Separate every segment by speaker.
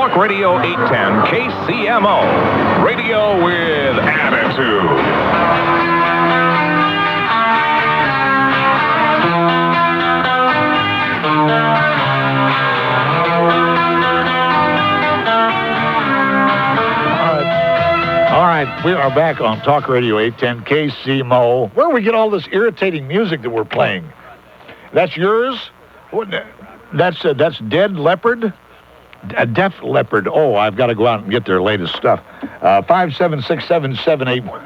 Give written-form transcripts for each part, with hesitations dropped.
Speaker 1: Talk Radio 810 KCMO. Radio with attitude.
Speaker 2: We are back on Talk Radio 810 KCMO. Where do we get all this irritating music that we're playing? That's yours? That's Dead Leopard? Def Leppard. Oh, I've got to go out and get their latest stuff. 5767781.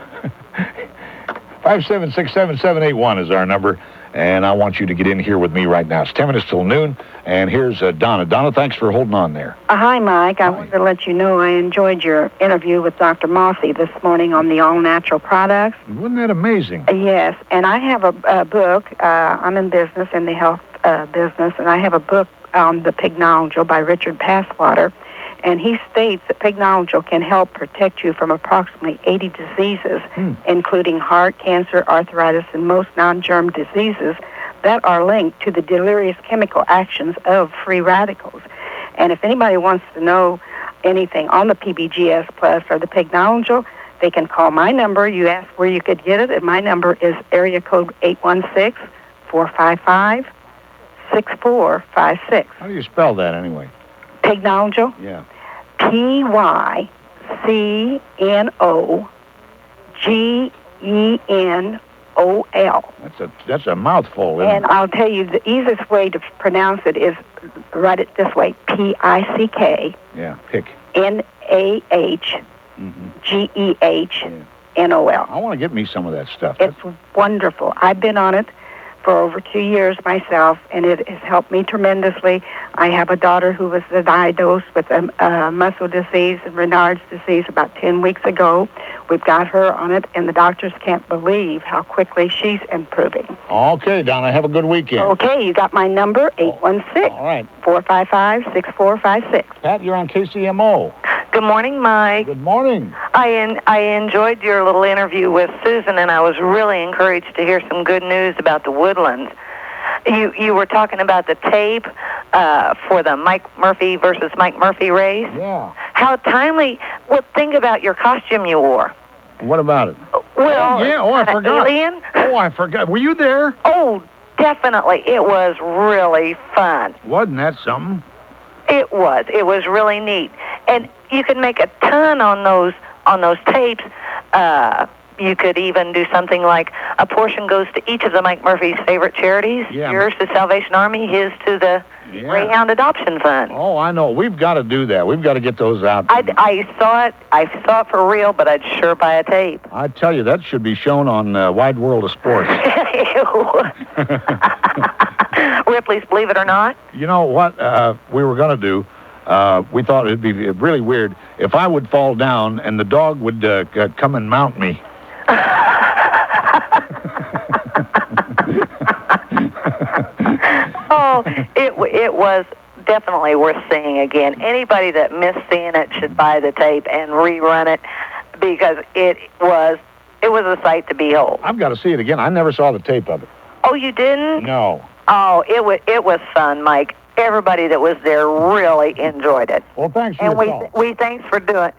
Speaker 2: 5767781 is our number, and I want you to get in here with me right now. It's 10 minutes till noon, and here's Donna. Donna, thanks for holding on there.
Speaker 3: Hi, Mike. I wanted to let you know I enjoyed your interview with Dr. Mossy this morning on the all-natural products.
Speaker 2: Wasn't that amazing?
Speaker 3: Yes, and I have a book. I'm in business, in the health business, and I have a book on the pig nodule by Richard Passwater. And he states that pig nodule can help protect you from approximately 80 diseases, including heart, cancer, arthritis, and most non-germ diseases that are linked to the deleterious chemical actions of free radicals. And if anybody wants to know anything on the PBGS Plus or the pig nodule, they can call my number. You asked where you could get it, and my number is area code 816-455-6456.
Speaker 2: How do you spell that anyway?
Speaker 3: Pig nodule?
Speaker 2: Yeah.
Speaker 3: PYCNOGENOL.
Speaker 2: That's a mouthful, isn't
Speaker 3: And
Speaker 2: it?
Speaker 3: I'll tell you, the easiest way to pronounce it is write it this way: PICK.
Speaker 2: Yeah, pick.
Speaker 3: NAHGEHNOL.
Speaker 2: I want to get me some of that stuff.
Speaker 3: It's wonderful. I've been on it for over 2 years myself, and it has helped me tremendously. I have a daughter who was diagnosed with muscle disease and Raynaud's disease about 10 weeks ago. We've got her on it, and the doctors can't believe how quickly she's improving.
Speaker 2: Okay, Donna, have a good weekend.
Speaker 3: Okay, you got my number, 816-455-6456.
Speaker 2: Pat, you're on KCMO.
Speaker 4: Good morning, Mike.
Speaker 2: Good morning.
Speaker 4: I enjoyed your little interview with Susan, and I was really encouraged to hear some good news about the Woodlands. You were talking about the tape for the Mike Murphy versus Mike Murphy race.
Speaker 2: Yeah.
Speaker 4: How timely. Well, think about your costume you wore.
Speaker 2: What about it?
Speaker 4: Well,
Speaker 2: I forgot.
Speaker 4: Alien?
Speaker 2: Oh, I forgot. Were you there?
Speaker 4: Oh, definitely. It was really fun.
Speaker 2: Wasn't that something?
Speaker 4: It was. It was really neat. And you can make a ton on those tapes. You could even do something like a portion goes to each of the Mike Murphy's favorite charities.
Speaker 2: Yeah.
Speaker 4: Yours to Salvation Army, his to the Greyhound Adoption Fund.
Speaker 2: Oh, I know. We've got to do that. We've got to get those out.
Speaker 4: I saw it for real, but I'd sure buy a tape.
Speaker 2: I tell you, that should be shown on Wide World of Sports.
Speaker 4: Ripley's Believe It or Not.
Speaker 2: You know what we were going to do? We thought it'd be really weird if I would fall down and the dog would come and mount me.
Speaker 4: Oh, it was definitely worth seeing again. Anybody that missed seeing it should buy the tape and rerun it because it was a sight to behold.
Speaker 2: I've got to see it again. I never saw the tape of it.
Speaker 4: Oh, you didn't?
Speaker 2: No.
Speaker 4: Oh, it was fun, Mike. Everybody that was there really enjoyed it.
Speaker 2: Well, thanks for
Speaker 4: and
Speaker 2: your call.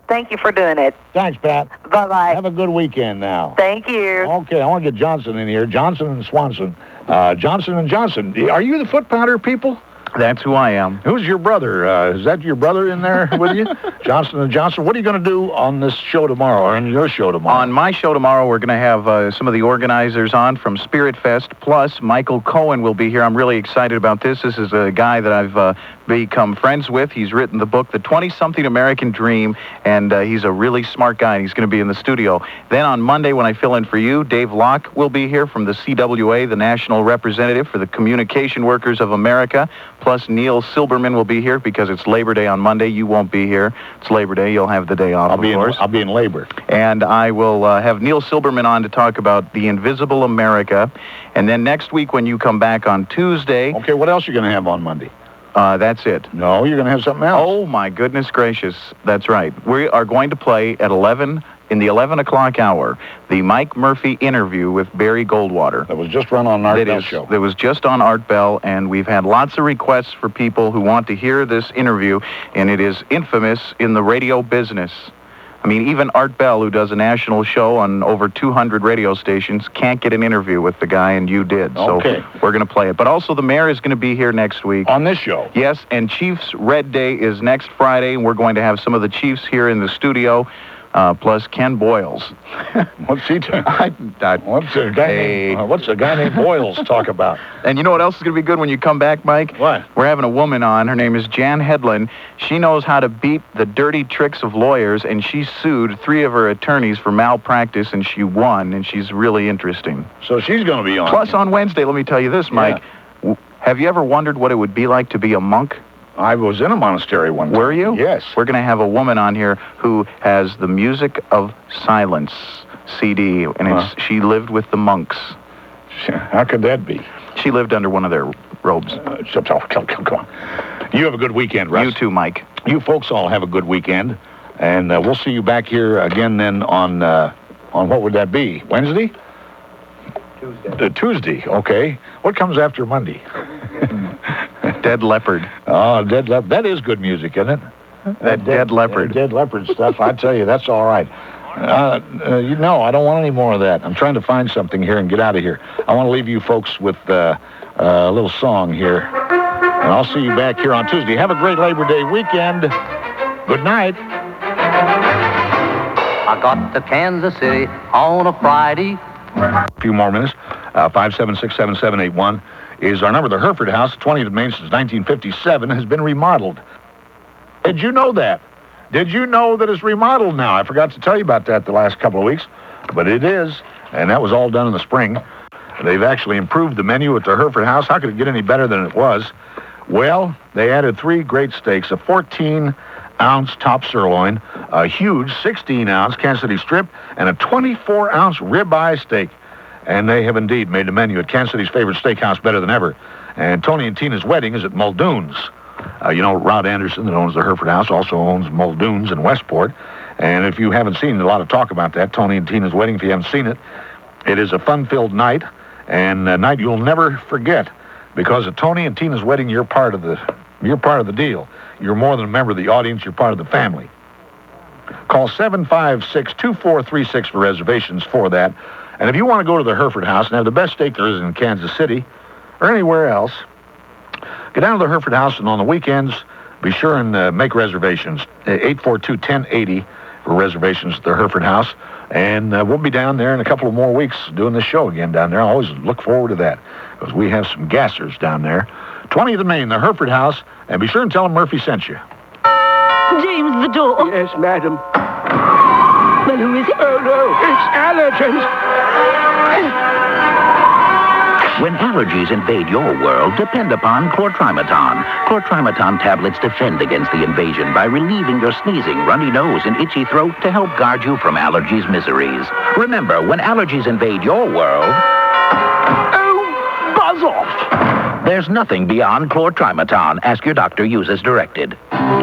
Speaker 4: Thank you for doing it.
Speaker 2: Thanks, Pat.
Speaker 4: Bye-bye.
Speaker 2: Have a good weekend now.
Speaker 4: Thank you.
Speaker 2: Okay, I want to get Johnson in here. Johnson and Swanson. Johnson and Johnson. Are you the foot powder people?
Speaker 5: That's who I am.
Speaker 2: Who's your brother? Is that your brother in there with you? Johnson and Johnson. What are you going to do on this show tomorrow, or on your show tomorrow?
Speaker 5: On my show tomorrow, we're going to have some of the organizers on from Spirit Fest, plus Michael Cohen will be here. I'm really excited about this. This is a guy that I've become friends with. He's written the book, The 20-Something American Dream, and he's a really smart guy, and he's going to be in the studio. Then on Monday, when I fill in for you, Dave Locke will be here from the CWA, the national representative for the Communication Workers of America. Plus, Neil Silberman will be here because it's Labor Day on Monday. You won't be here. It's Labor Day. You'll have the day off, of course.
Speaker 2: I'll be in labor.
Speaker 5: And I will have Neil Silberman on to talk about the Invisible America. And then next week when you come back on Tuesday...
Speaker 2: Okay, what else are you going to have on Monday?
Speaker 5: That's it.
Speaker 2: No, you're going to have something else.
Speaker 5: Oh, my goodness gracious. That's right. We are going to play at 11 in the 11 o'clock hour, the Mike Murphy interview with Barry Goldwater.
Speaker 2: That was just run on Art Bell's show.
Speaker 5: That was just on Art Bell, and we've had lots of requests for people who want to hear this interview, and it is infamous in the radio business. I mean, even Art Bell, who does a national show on over 200 radio stations, can't get an interview with the guy, and you did.
Speaker 2: Okay.
Speaker 5: So we're going to play it. But also, the mayor is going to be here next week.
Speaker 2: On this show?
Speaker 5: Yes, and Chiefs Red Day is next Friday, and we're going to have some of the Chiefs here in the studio, plus Ken Boyles.
Speaker 2: What's he doing? What's a guy named Boyles talk about?
Speaker 5: And you know what else is going to be good when you come back, Mike?
Speaker 2: What?
Speaker 5: We're having a woman on. Her name is Jan Hedlund. She knows how to beat the dirty tricks of lawyers, and she sued 3 of her attorneys for malpractice, and she won, and she's really interesting.
Speaker 2: So she's going to be on.
Speaker 5: Plus, on Wednesday, let me tell you this, Mike.
Speaker 2: Yeah.
Speaker 5: Have you ever wondered what it would be like to be a monk?
Speaker 2: I was in a monastery one time.
Speaker 5: Were you?
Speaker 2: Yes.
Speaker 5: We're going to have a woman on here who has the Music of Silence CD, and she lived with the monks.
Speaker 2: How could that be?
Speaker 5: She lived under one of their robes.
Speaker 2: Come on. You have a good weekend, Russ.
Speaker 5: You too, Mike.
Speaker 2: You folks all have a good weekend, and we'll see you back here again then on what would that be? Wednesday? Tuesday. Tuesday, okay. What comes after Monday?
Speaker 5: Dead Leopard.
Speaker 2: Oh, Dead Leopard. That is good music, isn't it?
Speaker 5: That Dead Leopard.
Speaker 2: Dead Leopard stuff, I tell you, that's all right. I don't want any more of that. I'm trying to find something here and get out of here. I want to leave you folks with a little song here. And I'll see you back here on Tuesday. Have a great Labor Day weekend. Good night.
Speaker 6: I got to Kansas City on a Friday.
Speaker 2: A few more minutes. 576-7781 is our number. The Hereford House, 20th Main since 1957, has been remodeled. Did you know that? Did you know that it's remodeled now? I forgot to tell you about that the last couple of weeks, but it is, and that was all done in the spring. They've actually improved the menu at the Hereford House. How could it get any better than it was? Well, they added 3 great steaks, a 14-ounce top sirloin, a huge 16-ounce Kansas City strip, and a 24-ounce ribeye steak. And they have indeed made the menu at Kansas City's favorite steakhouse better than ever. And Tony and Tina's wedding is at Muldoon's. Rod Anderson, that owns the Hereford House, also owns Muldoon's in Westport. And if you haven't seen a lot of talk about that, Tony and Tina's wedding, if you haven't seen it, it is a fun-filled night, and a night you'll never forget. Because at Tony and Tina's wedding, you're part of the deal. You're more than a member of the audience, you're part of the family. Call 756-2436 for reservations for that. And if you want to go to the Hereford House and have the best steak there is in Kansas City or anywhere else, get down to the Hereford House, and on the weekends, be sure and make reservations. 842-1080 for reservations at the Hereford House. And we'll be down there in a couple of more weeks doing this show again down there. I always look forward to that because we have some gassers down there. 20th and Main, the Hereford House. And be sure and tell them Murphy sent you.
Speaker 7: James, the door.
Speaker 8: Yes, madam.
Speaker 7: Well, who is it?
Speaker 8: Oh, no, it's allergens.
Speaker 9: When allergies invade your world, depend upon Chlortrimeton. Chlortrimeton tablets defend against the invasion by relieving your sneezing, runny nose, and itchy throat to help guard you from allergies' miseries. Remember, when allergies invade your world...
Speaker 8: Oh, buzz off!
Speaker 9: There's nothing beyond Chlortrimeton. Ask your doctor, use as directed.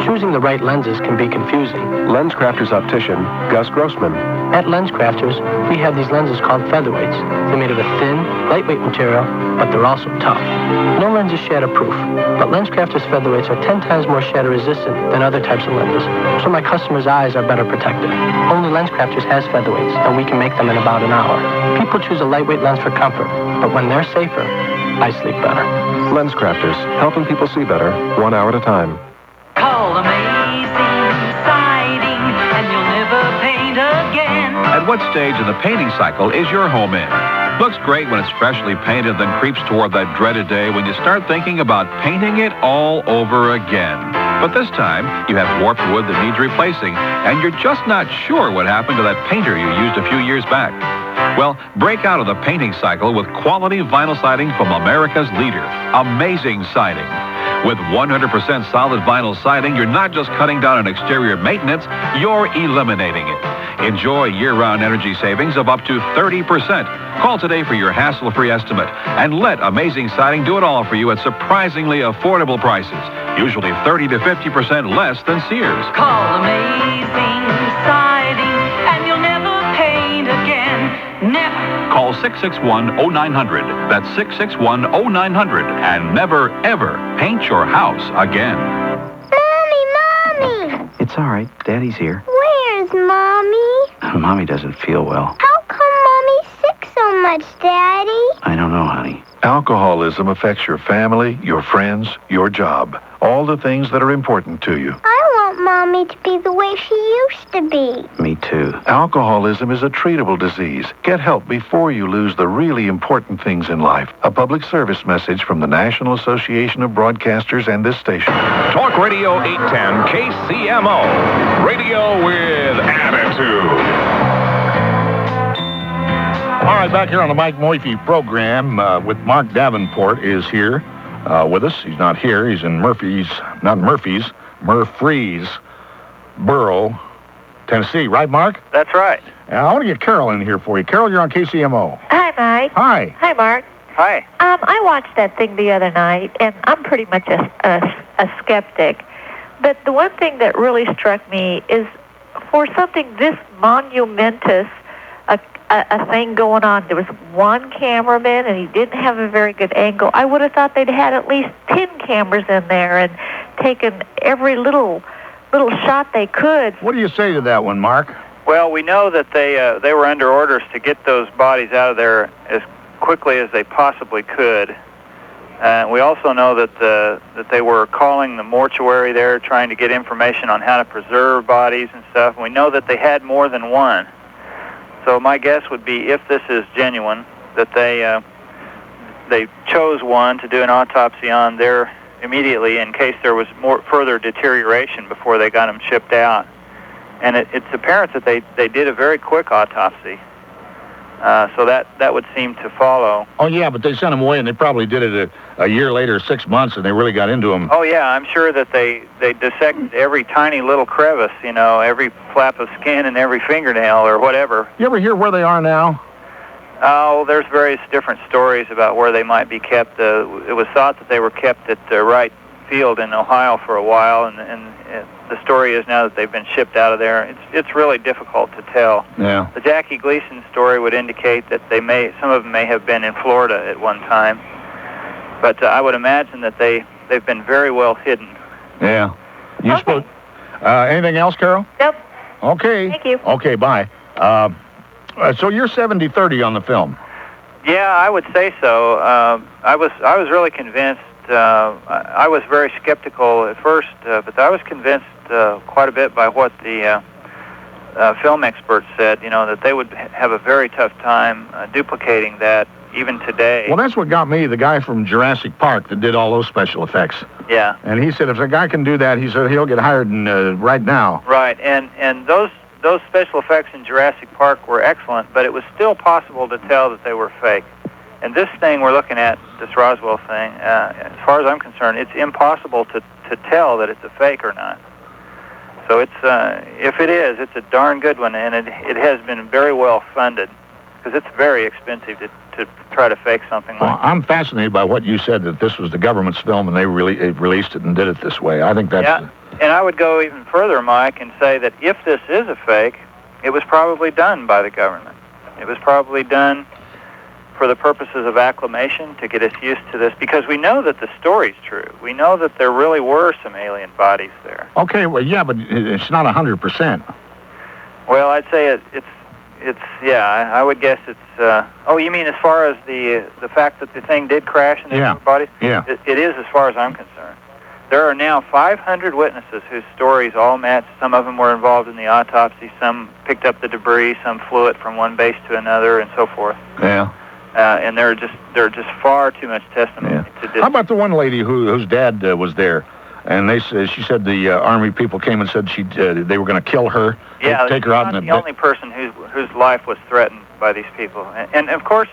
Speaker 10: Choosing the right lenses can be confusing.
Speaker 11: LensCrafters optician, Gus Grossman.
Speaker 10: At LensCrafters, we have these lenses called featherweights. They're made of a thin, lightweight material, but they're also tough. No lens is shatterproof, but LensCrafters featherweights are 10 times more shatter-resistant than other types of lenses, so my customers' eyes are better protected. Only LensCrafters has featherweights, and we can make them in about an hour. People choose a lightweight lens for comfort, but when they're safer, I sleep better.
Speaker 11: LensCrafters, helping people see better, 1 hour at a time.
Speaker 12: Call Amazing Siding, and you'll never paint again.
Speaker 1: At what stage in the painting cycle is your home in? Looks great when it's freshly painted, then creeps toward that dreaded day when you start thinking about painting it all over again. But this time, you have warped wood that needs replacing, and you're just not sure what happened to that painter you used a few years back. Well, break out of the painting cycle with quality vinyl siding from America's leader, Amazing Siding. With 100% solid vinyl siding, you're not just cutting down on exterior maintenance, you're eliminating it. Enjoy year-round energy savings of up to 30%. Call today for your hassle-free estimate, and let Amazing Siding do it all for you at surprisingly affordable prices, usually 30 to 50% less than Sears.
Speaker 12: Call Amazing Siding, and you'll never
Speaker 1: Call 661-0900. That's 661-0900. And never, ever paint your house again.
Speaker 13: Mommy!
Speaker 5: It's all right. Daddy's here.
Speaker 13: Where's Mommy?
Speaker 5: Mommy doesn't feel well.
Speaker 13: How come Mommy's sick so much, Daddy?
Speaker 5: I don't know, honey.
Speaker 14: Alcoholism affects your family, your friends, your job. All the things that are important to you.
Speaker 13: I want Mommy to be the way she used to be.
Speaker 5: Me too.
Speaker 14: Alcoholism is a treatable disease. Get help before you lose the really important things in life. A public service message from the National Association of Broadcasters and this station.
Speaker 15: Talk Radio 810 KCMO. Radio with attitude.
Speaker 2: All right, back here on the Mike Moife program with Mark Davenport is here with us. He's not here. He's in Murfreesboro, Tennessee. Right, Mark?
Speaker 16: That's right.
Speaker 2: I want to get Carol in here for you. Carol, you're on KCMO.
Speaker 17: Hi, Mike.
Speaker 2: Hi.
Speaker 17: Hi, Mark.
Speaker 16: Hi.
Speaker 17: I watched that thing the other night, and I'm pretty much a skeptic. But the one thing that really struck me is for something this monumentous, a thing going on. There was one cameraman, and he didn't have a very good angle. I would have thought they'd had at least 10 cameras in there and taken every little shot they could.
Speaker 2: What do you say to that one, Mark?
Speaker 16: Well, we know that they were under orders to get those bodies out of there as quickly as they possibly could. We also know that they were calling the mortuary there, trying to get information on how to preserve bodies and stuff. And we know that they had more than one. So my guess would be, if this is genuine, that they chose one to do an autopsy on there immediately in case there was more further deterioration before they got them shipped out. And it's apparent that they did a very quick autopsy. So that would seem to follow.
Speaker 2: Oh, yeah, but they sent them away, and they probably did it a year later, 6 months, and they really got into them.
Speaker 16: Oh, yeah, I'm sure that they dissected every tiny little crevice, every flap of skin and every fingernail or whatever.
Speaker 2: You ever hear where they are now?
Speaker 16: Oh, there's various different stories about where they might be kept. It was thought that they were kept at Wright Field in Ohio for a while, and the story is now that they've been shipped out of there. It's really difficult to tell.
Speaker 2: Yeah.
Speaker 16: The Jackie Gleason story would indicate that some of them may have been in Florida at one time, but I would imagine that they've been very well hidden.
Speaker 2: Yeah. Okay. Anything else, Carol?
Speaker 17: Nope.
Speaker 2: Okay.
Speaker 17: Thank you.
Speaker 2: Okay, bye. So you're 70-30 on the film.
Speaker 16: Yeah, I would say so. I was really convinced. I was very skeptical at first, but I was convinced quite a bit by what the film experts said, that they would have a very tough time duplicating that even today.
Speaker 2: Well, that's what got me, the guy from Jurassic Park that did all those special effects.
Speaker 16: Yeah.
Speaker 2: And he said if a guy can do that, he said he'll get hired right now.
Speaker 16: Right, and those special effects in Jurassic Park were excellent, but it was still possible to tell that they were fake. And this thing we're looking at, this Roswell thing, as far as I'm concerned, it's impossible to tell that it's a fake or not. So if it is, it's a darn good one, and it has been very well funded, because it's very expensive to try to fake something like that.
Speaker 2: I'm fascinated by what you said, that this was the government's film and they released it and did it this way. I think that's...
Speaker 16: Yeah, and I would go even further, Mike, and say that if this is a fake, it was probably done by the government. It was probably done for the purposes of acclimation, to get us used to this, because we know that the story's true. We know that there really were some alien bodies there.
Speaker 2: Okay, well, yeah, but it's not 100%.
Speaker 16: Well, I'd say I would guess it's... oh, you mean as far as the fact that the thing did crash and there were bodies?
Speaker 2: Yeah.
Speaker 16: It is, as far as I'm concerned. There are now 500 witnesses whose stories all match. Some of them were involved in the autopsy. Some picked up the debris. Some flew it from one base to another, and so forth.
Speaker 2: Yeah.
Speaker 16: And there are just far too much testimony to this.
Speaker 2: How about the one lady whose dad was there, and she said the Army people came and said they were going to kill her, take her out.
Speaker 16: Not the only person whose life was threatened by these people. And of course,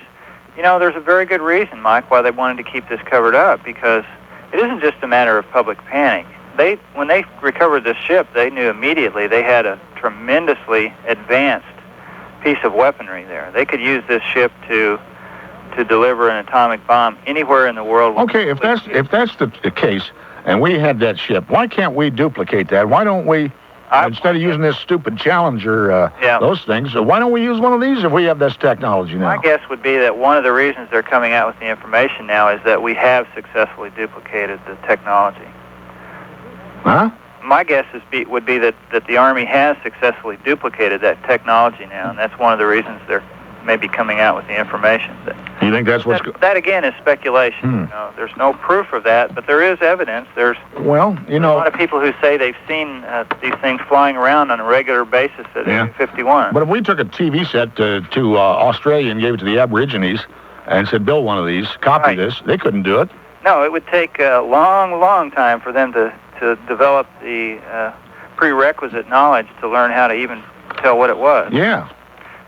Speaker 16: there's a very good reason, Mike, why they wanted to keep this covered up, because it isn't just a matter of public panic. When they recovered this ship, they knew immediately they had a tremendously advanced piece of weaponry there. They could use this ship to deliver an atomic bomb anywhere in the world.
Speaker 2: Okay, if that's the case, and we had that ship, why can't we duplicate that? Why don't we Instead of using this stupid Challenger, those things, why don't we use one of these if we have this technology now?
Speaker 16: My guess would be that one of the reasons they're coming out with the information now is that we have successfully duplicated the technology.
Speaker 2: Huh?
Speaker 16: My guess would be that the Army has successfully duplicated that technology now, and that's one of the reasons they're maybe coming out with the information.
Speaker 2: You think that's what's...
Speaker 16: That again is speculation. You know, there's no proof of that, but there is evidence. There's a lot of people who say they've seen these things flying around on a regular basis at Area 51.
Speaker 2: But if we took a TV set to Australia and gave it to the Aborigines and said, build one of these, copy this, they couldn't do it.
Speaker 16: No, it would take a long, long time for them to develop the prerequisite knowledge to learn how to even tell what it was.
Speaker 2: Yeah.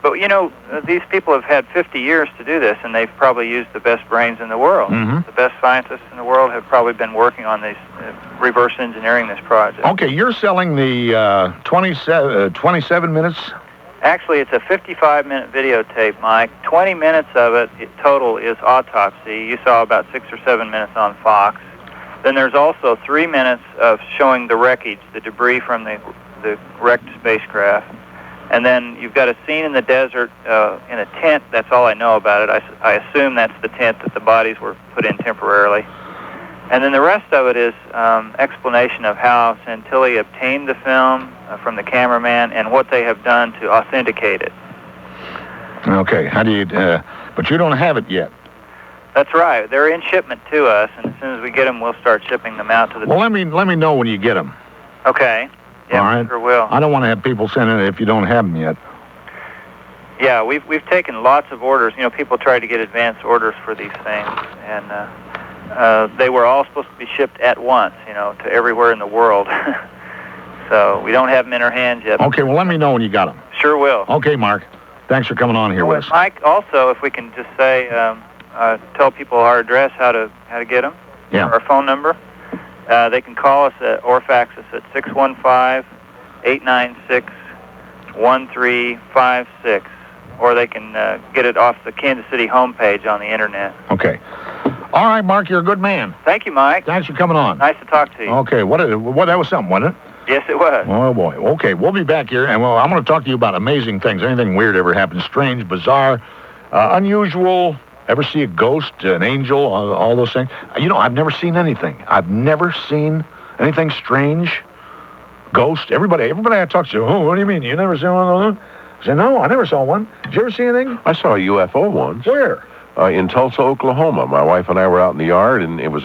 Speaker 16: But, you know, these people have had 50 years to do this, and they've probably used the best brains in the world. The best scientists in the world have probably been working on these, reverse engineering this project.
Speaker 2: Okay, you're selling the 27 minutes?
Speaker 16: Actually, it's a 55-minute videotape, Mike. 20 minutes of it total is autopsy. You saw about 6 or 7 minutes on Fox. Then there's also 3 minutes of showing the wreckage, the debris from the wrecked spacecraft. And then you've got a scene in the desert in a tent. That's all I know about it. I assume that's the tent that the bodies were put in temporarily. And then the rest of it is explanation of how Santilli obtained the film from the cameraman and what they have done to authenticate it.
Speaker 2: Okay, how do you... but you don't have it yet.
Speaker 16: That's right. They're in shipment to us, and as soon as we get them, we'll start shipping them out to the...
Speaker 2: Well, let me know when you get them.
Speaker 16: Okay. Yeah,
Speaker 2: all right.
Speaker 16: Sure will.
Speaker 2: I don't want to have people sending it if you don't have them yet.
Speaker 16: Yeah, we've taken lots of orders. You know, people try to get advance orders for these things, and they were all supposed to be shipped at once, you know, to everywhere in the world. So we don't have them in our hands yet.
Speaker 2: Okay, well, let me know when you got them.
Speaker 16: Sure will.
Speaker 2: Okay, Mark. Thanks for coming on here with us.
Speaker 16: Mike, also, if we can just say, tell people our address, how to get them, our phone number. They can call us or fax us at 615-896-1356, or they can get it off the Kansas City homepage on the internet.
Speaker 2: Okay. All right, Mark, you're a good man.
Speaker 16: Thank you, Mike.
Speaker 2: Thanks for coming on.
Speaker 16: Nice to talk to you.
Speaker 2: Okay, that was something, wasn't it?
Speaker 16: Yes, it was.
Speaker 2: Oh, boy. Okay, we'll be back here, and I'm going to talk to you about amazing things. Anything weird ever happened, strange, bizarre, unusual. Ever see a ghost, an angel, all those things? You know, I've never seen anything. I've never seen anything strange. Ghost. Everybody I talk to, oh, what do you mean? You never seen one of those? I said, no, I never saw one. Did you ever see anything?
Speaker 11: I saw a UFO once.
Speaker 2: Where?
Speaker 11: In Tulsa, Oklahoma. My wife and I were out in the yard, and it was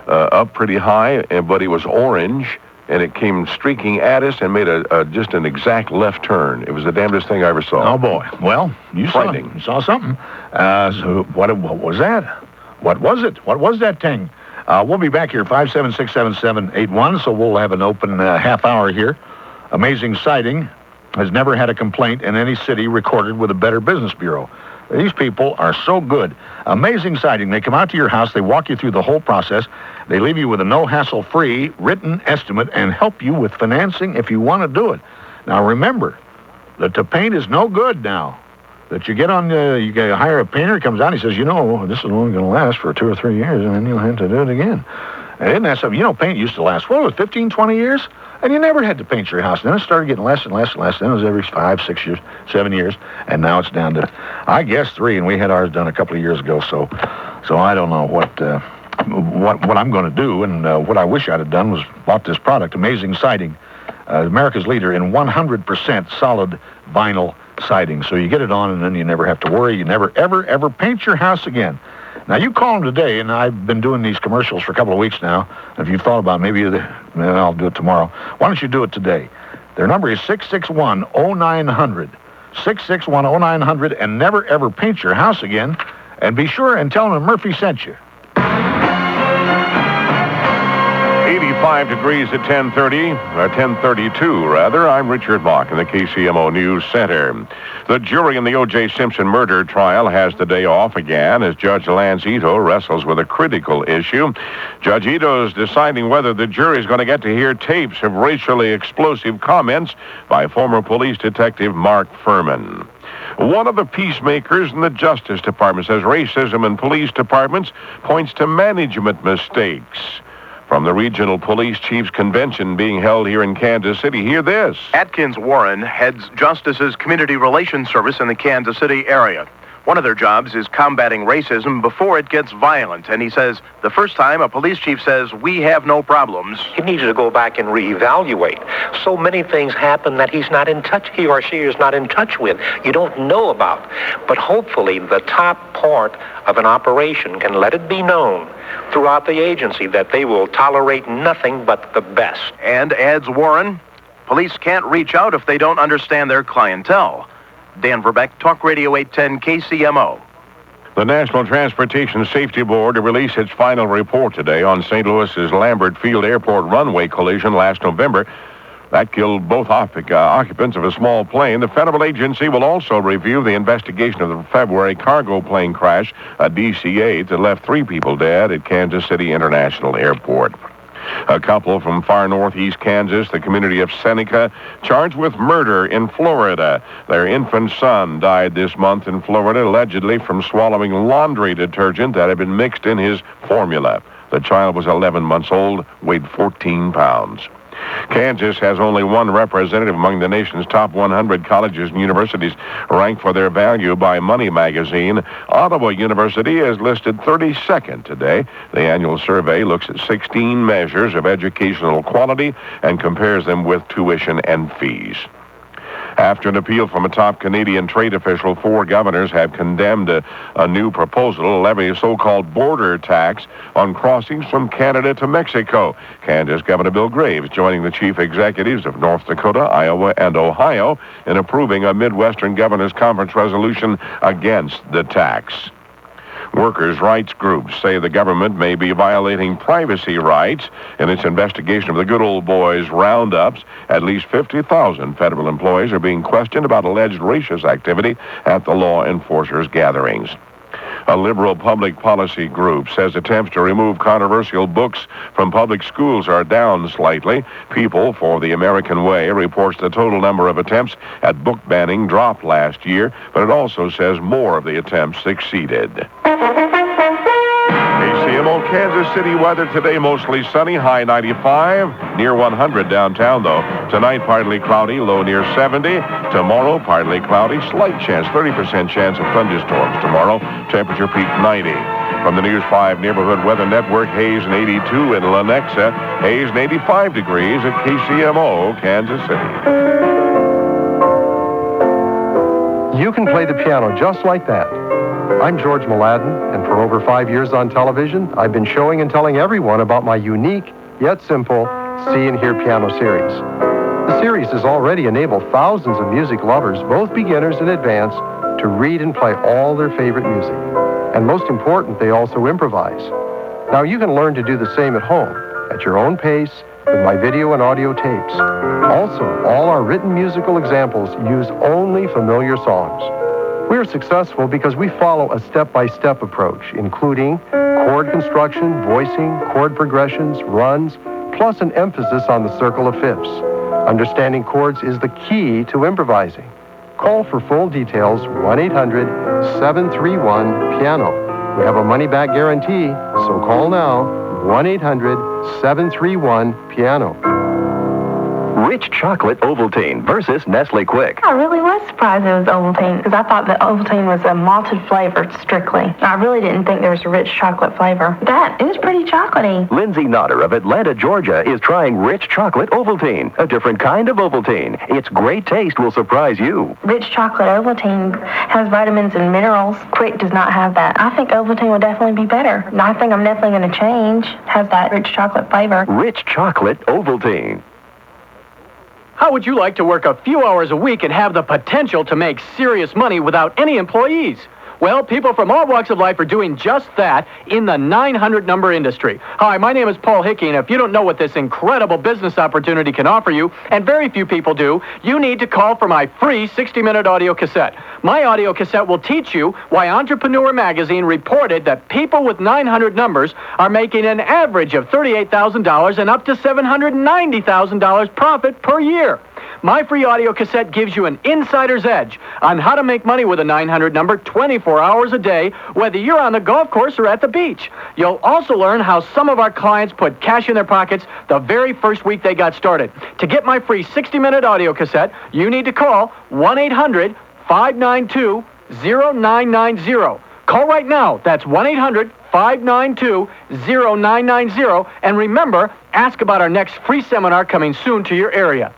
Speaker 11: up pretty high, but it was orange, and it came streaking at us and made just an exact left turn. It was the damnedest thing I ever saw.
Speaker 2: Oh, boy. Well, you saw something. So what was that? What was it? What was that thing? We'll be back here, 576-7781, so we'll have an open half hour here. Amazing sighting. Has never had a complaint in any city recorded with a Better Business Bureau. These people are so good. Amazing sighting. They come out to your house. They walk you through the whole process. They leave you with a no-hassle-free written estimate and help you with financing if you want to do it. Now, remember that the paint is no good now. That you get on, you hire a painter, he comes out, he says, you know, this is only going to last for 2 or 3 years, and then you'll have to do it again. And isn't that something? You know, paint used to last, 15, 20 years? And you never had to paint your house. Then it started getting less and less and less. Then it was every 5, 6 years, 7 years. And now it's down to, I guess, 3. And we had ours done a couple of years ago. So I don't know what I'm going to do. And what I wish I'd have done was bought this product, Amazing Siding, America's leader in 100% solid vinyl siding. So you get it on, and then you never have to worry. You never, ever, ever paint your house again. Now, you call them today, and I've been doing these commercials for a couple of weeks now. If you thought about maybe I'll do it tomorrow. Why don't you do it today? Their number is 661-0900. 661-0900, and never, ever paint your house again. And be sure and tell them Murphy sent you.
Speaker 15: 85 degrees at 1032 rather. I'm Richard Bach in the KCMO News Center. The jury in the O.J. Simpson murder trial has the day off again as Judge Lance Ito wrestles with a critical issue. Judge Ito is deciding whether the jury is going to get to hear tapes of racially explosive comments by former police detective Mark Furman. One of the peacemakers in the Justice Department says racism in police departments points to management mistakes. From the Regional Police Chiefs Convention being held here in Kansas City, hear this.
Speaker 5: Atkins Warren heads Justice's Community Relations Service in the Kansas City area. One of their jobs is combating racism before it gets violent. And he says the first time a police chief says, we have no problems.
Speaker 18: He needs to go back and reevaluate. So many things happen that he or she is not in touch with, you don't know about. But hopefully the top part of an operation can let it be known throughout the agency that they will tolerate nothing but the best.
Speaker 5: And adds Warren, police can't reach out if they don't understand their clientele. Dan Verbeck, Talk Radio 810 KCMO.
Speaker 15: The National Transportation Safety Board to release its final report today on St. Louis's Lambert Field Airport runway collision last November. That killed both occupants of a small plane. The federal agency will also review the investigation of the February cargo plane crash, a DC-8, that left 3 people dead at Kansas City International Airport. A couple from far northeast Kansas, the community of Seneca, charged with murder in Florida. Their infant son died this month in Florida, allegedly from swallowing laundry detergent that had been mixed in his formula. The child was 11 months old, weighed 14 pounds. Kansas has only one representative among the nation's top 100 colleges and universities ranked for their value by Money magazine. Ottawa University is listed 32nd today. The annual survey looks at 16 measures of educational quality and compares them with tuition and fees. After an appeal from a top Canadian trade official, 4 governors have condemned a new proposal to levy a so-called border tax on crossings from Canada to Mexico. Kansas Governor Bill Graves joining the chief executives of North Dakota, Iowa, and Ohio in approving a Midwestern Governors Conference resolution against the tax. Workers' rights groups say the government may be violating privacy rights in its investigation of the Good Old Boys roundups. At least 50,000 federal employees are being questioned about alleged racist activity at the law enforcers' gatherings. A liberal public policy group says attempts to remove controversial books from public schools are down slightly. People for the American Way reports the total number of attempts at book banning dropped last year, but it also says more of the attempts succeeded. KCMO Kansas City weather today, mostly sunny, high 95, near 100 downtown though. Tonight, partly cloudy, low near 70. Tomorrow, partly cloudy, slight chance, 30% chance of thunderstorms tomorrow. Temperature peak 90. From the News 5 Neighborhood Weather Network, haze and 82 in Lenexa, haze and 85 degrees at KCMO, Kansas City.
Speaker 19: You can play the piano just like that. I'm George Mladen, and for over 5 years on television, I've been showing and telling everyone about my unique, yet simple, See and Hear Piano series. The series has already enabled thousands of music lovers, both beginners and advanced, to read and play all their favorite music. And most important, they also improvise. Now you can learn to do the same at home, at your own pace, with my video and audio tapes. Also, all our written musical examples use only familiar songs. We are successful because we follow a step-by-step approach, including chord construction, voicing, chord progressions, runs, plus an emphasis on the circle of fifths. Understanding chords is the key to improvising. Call for full details, 1-800-731-PIANO. We have a money-back guarantee, so call now, 1-800-731-PIANO.
Speaker 20: Rich chocolate Ovaltine versus Nestle Quick.
Speaker 21: I really was surprised it was Ovaltine because I thought that Ovaltine was a malted flavor strictly. I really didn't think there was a rich chocolate flavor. It was pretty chocolatey.
Speaker 20: Lindsay Notter of Atlanta, Georgia is trying rich chocolate Ovaltine, a different kind of Ovaltine. Its great taste will surprise you.
Speaker 21: Rich chocolate Ovaltine has vitamins and minerals. Quick does not have that. I think Ovaltine would definitely be better. I think I'm definitely going to change. Has that rich chocolate flavor.
Speaker 20: Rich chocolate Ovaltine.
Speaker 22: How would you like to work a few hours a week and have the potential to make serious money without any employees? Well, people from all walks of life are doing just that in the 900 number industry. Hi, my name is Paul Hickey, and if you don't know what this incredible business opportunity can offer you, and very few people do, you need to call for my free 60-minute audio cassette. My audio cassette will teach you why Entrepreneur Magazine reported that people with 900 numbers are making an average of $38,000 and up to $790,000 profit per year. My free audio cassette gives you an insider's edge on how to make money with a 900 number 24 hours a day, whether you're on the golf course or at the beach. You'll also learn how some of our clients put cash in their pockets the very first week they got started. To get my free 60-minute audio cassette, you need to call 1-800-592-0990. Call right now. That's 1-800-592-0990. And remember, ask about our next free seminar coming soon to your area.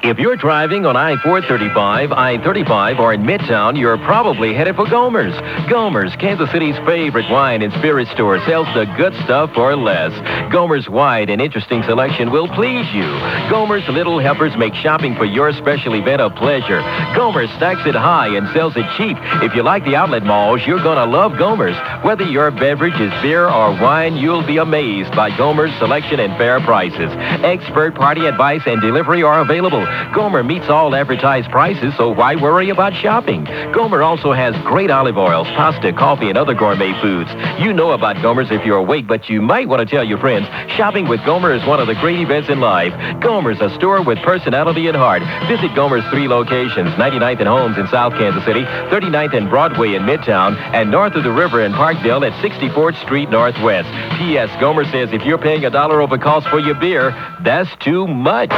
Speaker 3: If you're driving on I-435, I-35, or in Midtown, you're probably headed for Gomer's. Gomer's, Kansas City's favorite wine and spirit store, sells the good stuff for less. Gomer's wide and interesting selection will please you. Gomer's Little Helpers make shopping for your special event a pleasure. Gomer's stacks it high and sells it cheap. If you like the outlet malls, you're going to love Gomer's. Whether your beverage is beer or wine, you'll be amazed by Gomer's selection and fair prices. Expert party advice and delivery are available. Gomer meets all advertised prices, so why worry about shopping? Gomer also has great olive oils, pasta, coffee, and other gourmet foods. You know about Gomer's if you're awake, but you might want to tell your friends. Shopping with Gomer is one of the great events in life. Gomer's, a store with personality and heart. Visit Gomer's 3 locations, 99th and Holmes in South Kansas City, 39th and Broadway in Midtown, and north of the river in Parkville at 64th Street Northwest. P.S. Gomer says if you're paying $1 over cost for your beer, that's too much.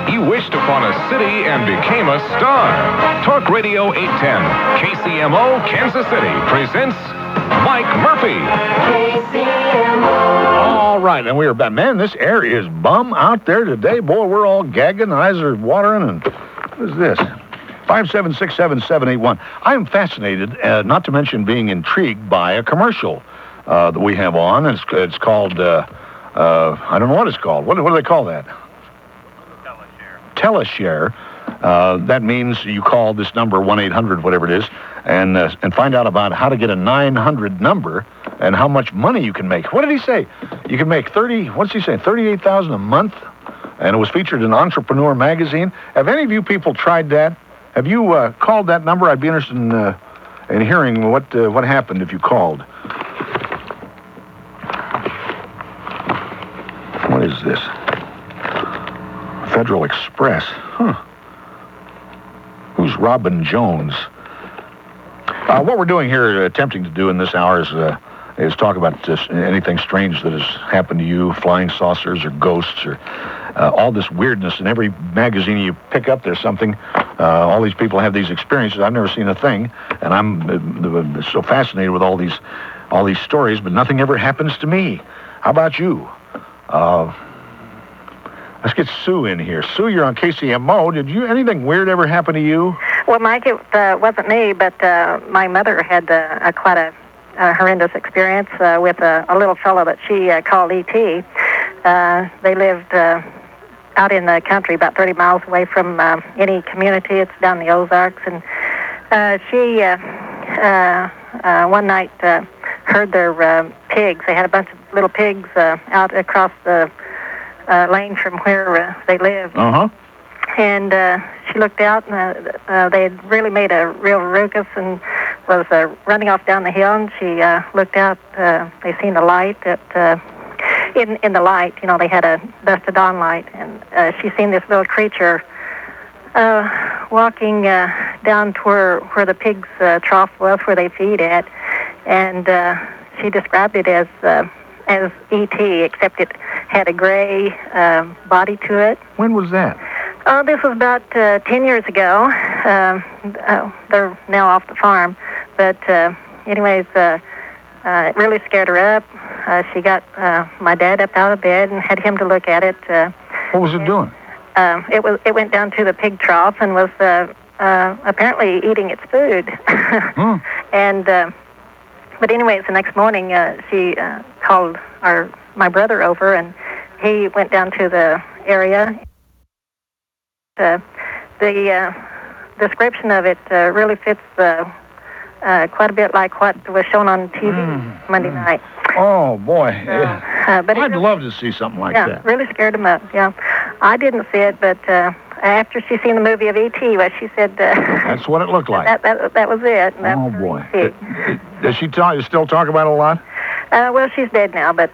Speaker 1: He wished upon a city and became a star. Talk Radio 810, KCMO, Kansas City, presents Mike Murphy.
Speaker 2: KCMO. All right, and we are back. Man, this air is bum out there today. Boy, we're all gagging, eyes are watering, and what is this? 5767781. I'm fascinated, not to mention being intrigued by a commercial that we have on. It's called, I don't know what it's called. What do they call that? Teleshare. That means you call this number 1-800 whatever it is and find out about how to get a 900 number and how much money you can make. What did he say? You can make what's he saying? $38,000 a month, and it was featured in Entrepreneur magazine. Have any of you people tried that? Have you called that number? I'd be interested in hearing what happened if you called. What is this? Federal Express. Huh. Who's Robin Jones? What we're doing here, attempting to do in this hour is talk about anything strange that has happened to you, flying saucers or ghosts or all this weirdness. In every magazine you pick up, there's something. All these people have these experiences. I've never seen a thing, and I'm so fascinated with all these stories, but nothing ever happens to me. How about you? Let's get Sue in here. Sue, you're on KCMO. Did anything weird ever happen to you?
Speaker 4: Well, Mike, it wasn't me, but my mother had quite a horrendous experience with a little fellow that she called E.T. They lived out in the country, about 30 miles away from any community. It's down the Ozarks. And she, one night, heard their pigs. They had a bunch of little pigs out across the lane from where they lived.
Speaker 2: Uh-huh.
Speaker 4: And she looked out, and they had really made a real ruckus and was running off down the hill. And she looked out. They seen a light in the light. You know, they had a dusted on light, and she seen this little creature walking down to where the pigs' trough was, where they feed at, and she described it as E.T., except it had a gray body to it.
Speaker 2: When was that?
Speaker 4: This was about 10 years ago. They're now off the farm. But anyways, it really scared her up. She got my dad up out of bed and had him to look at it.
Speaker 2: What was it doing?
Speaker 4: It went down to the pig trough and was apparently eating its food. And but anyways, the next morning she called my brother over, and he went down to the area. The description of it really fits quite a bit like what was shown on TV Monday night.
Speaker 2: Oh, boy.
Speaker 4: But
Speaker 2: I'd love to see something like that.
Speaker 4: Yeah, really scared him up, yeah. I didn't see it, but after she seen the movie of E.T., she said...
Speaker 2: That's what it looked like.
Speaker 4: That was it.
Speaker 2: Oh, boy. Does she still talk about it a lot?
Speaker 4: Well, she's dead now, but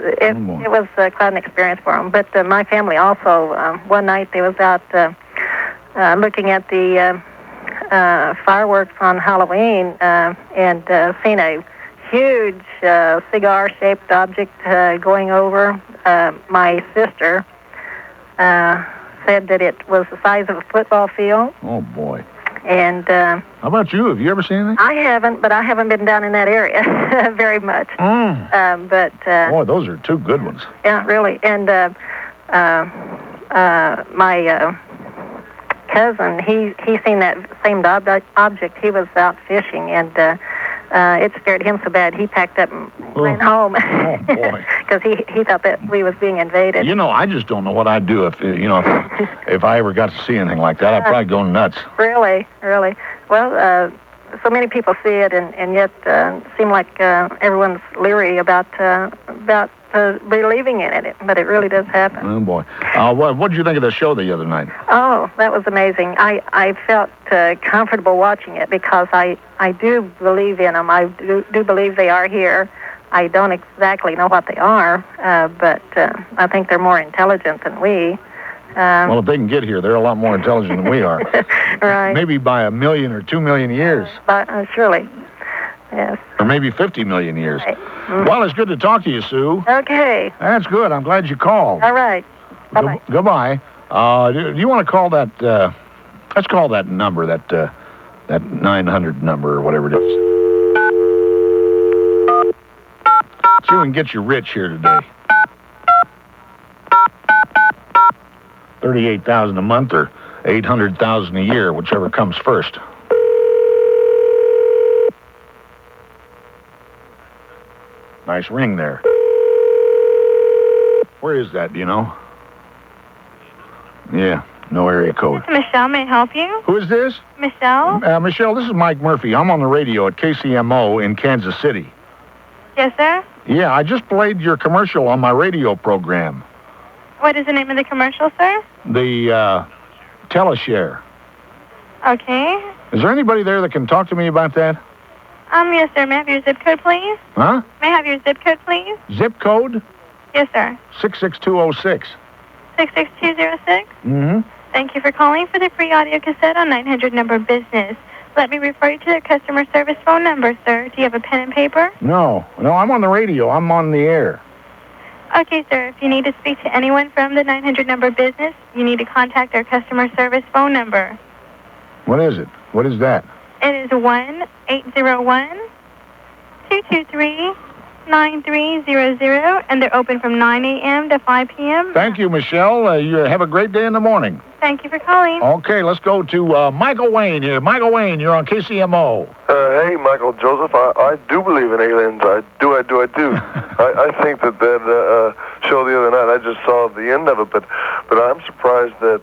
Speaker 4: it was quite an experience for them. But my family also, one night they was out looking at the fireworks on Halloween and seen a huge cigar-shaped object going over. My sister said that it was the size of a football field.
Speaker 2: Oh, boy.
Speaker 4: And
Speaker 2: how about you? Have you ever seen anything?
Speaker 4: I haven't, but I haven't been down in that area very much. But
Speaker 2: boy, those are two good ones.
Speaker 4: yeah, really. And my cousin, he seen that same object. He was out fishing, and it scared him so bad he packed up and ran home.
Speaker 2: Oh, boy.
Speaker 4: Because he thought that we was being invaded.
Speaker 2: You know, I just don't know what I'd do if I ever got to see anything like that. I'd probably go nuts.
Speaker 4: Really, really. Well, so many people see it, and yet seem like everyone's leery about believing in it. But it really does happen.
Speaker 2: Oh, boy. What did you think of the show the other night?
Speaker 4: Oh, that was amazing. I felt comfortable watching it because I do believe in them. I do believe they are here. I don't exactly know what they are, but I think they're more intelligent than we.
Speaker 2: Well, if they can get here, they're a lot more intelligent than we are.
Speaker 4: Right.
Speaker 2: Maybe by 1 million or 2 million years.
Speaker 4: Surely. Yes.
Speaker 2: Or maybe 50 million years.
Speaker 4: Right.
Speaker 2: Well, it's good to talk to you, Sue.
Speaker 4: Okay.
Speaker 2: That's good. I'm glad you called.
Speaker 4: All right. Bye-bye.
Speaker 2: Goodbye. Do you want to call that, let's call that number, that 900 number or whatever it is. See if we can get you rich here today. $38,000 a month or $800,000 a year, whichever comes first. Nice ring there. Where is that, do you know? Yeah, no area code.
Speaker 6: Michelle, may I help you?
Speaker 2: Who is this?
Speaker 6: Michelle?
Speaker 2: Michelle, this is Mike Murphy. I'm on the radio at KCMO in Kansas City.
Speaker 6: Yes, sir?
Speaker 2: Yeah, I just played your commercial on my radio program.
Speaker 6: What is the name of the commercial, sir?
Speaker 2: The Teleshare.
Speaker 6: Okay.
Speaker 2: Is there anybody there that can talk to me about that?
Speaker 6: Yes, sir. May I have your zip code, please?
Speaker 2: Huh?
Speaker 6: May I have your zip code, please?
Speaker 2: Zip code?
Speaker 6: Yes, sir.
Speaker 2: 66206.
Speaker 6: 66206?
Speaker 2: Mm-hmm.
Speaker 6: Thank you for calling for the free audio cassette on 900 number business. Let me refer you to the customer service phone number, sir. Do you have a pen and paper?
Speaker 2: No, I'm on the radio. I'm on the air.
Speaker 6: Okay, sir. If you need to speak to anyone from the 900 number business, you need to contact our customer service phone number.
Speaker 2: What is it? What is that?
Speaker 6: It is 1-801-223-9300, and they're open from 9 a.m. to 5 p.m.
Speaker 2: Thank you, Michelle. You have a great day in the morning.
Speaker 6: Thank you for calling.
Speaker 2: Okay, let's go to Michael Wayne here. Michael Wayne, you're on KCMO.
Speaker 7: Hey, Michael Joseph. I do believe in aliens. I do. I think that show the other night, I just saw the end of it, but I'm surprised that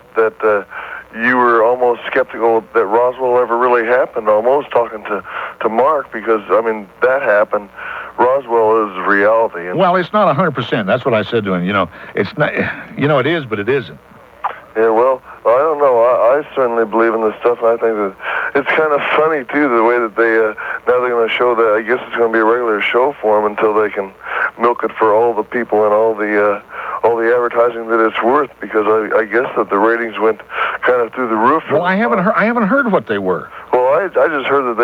Speaker 7: you were almost skeptical that Roswell ever really happened, almost talking to Mark, because, I mean, that happened. Roswell is reality. And
Speaker 2: well, it's not 100%. That's what I said to him. It's not, it is, but it isn't.
Speaker 7: Yeah, well, I don't know. I certainly believe in this stuff, and I think that it's kind of funny, too, the way that they, now they're going to show that, I guess it's going to be a regular show for them until they can milk it for all the people and all the advertising that it's worth, because I guess that the ratings went kind of through the roof.
Speaker 2: Well, I haven't heard what they were.
Speaker 7: Well, I just heard that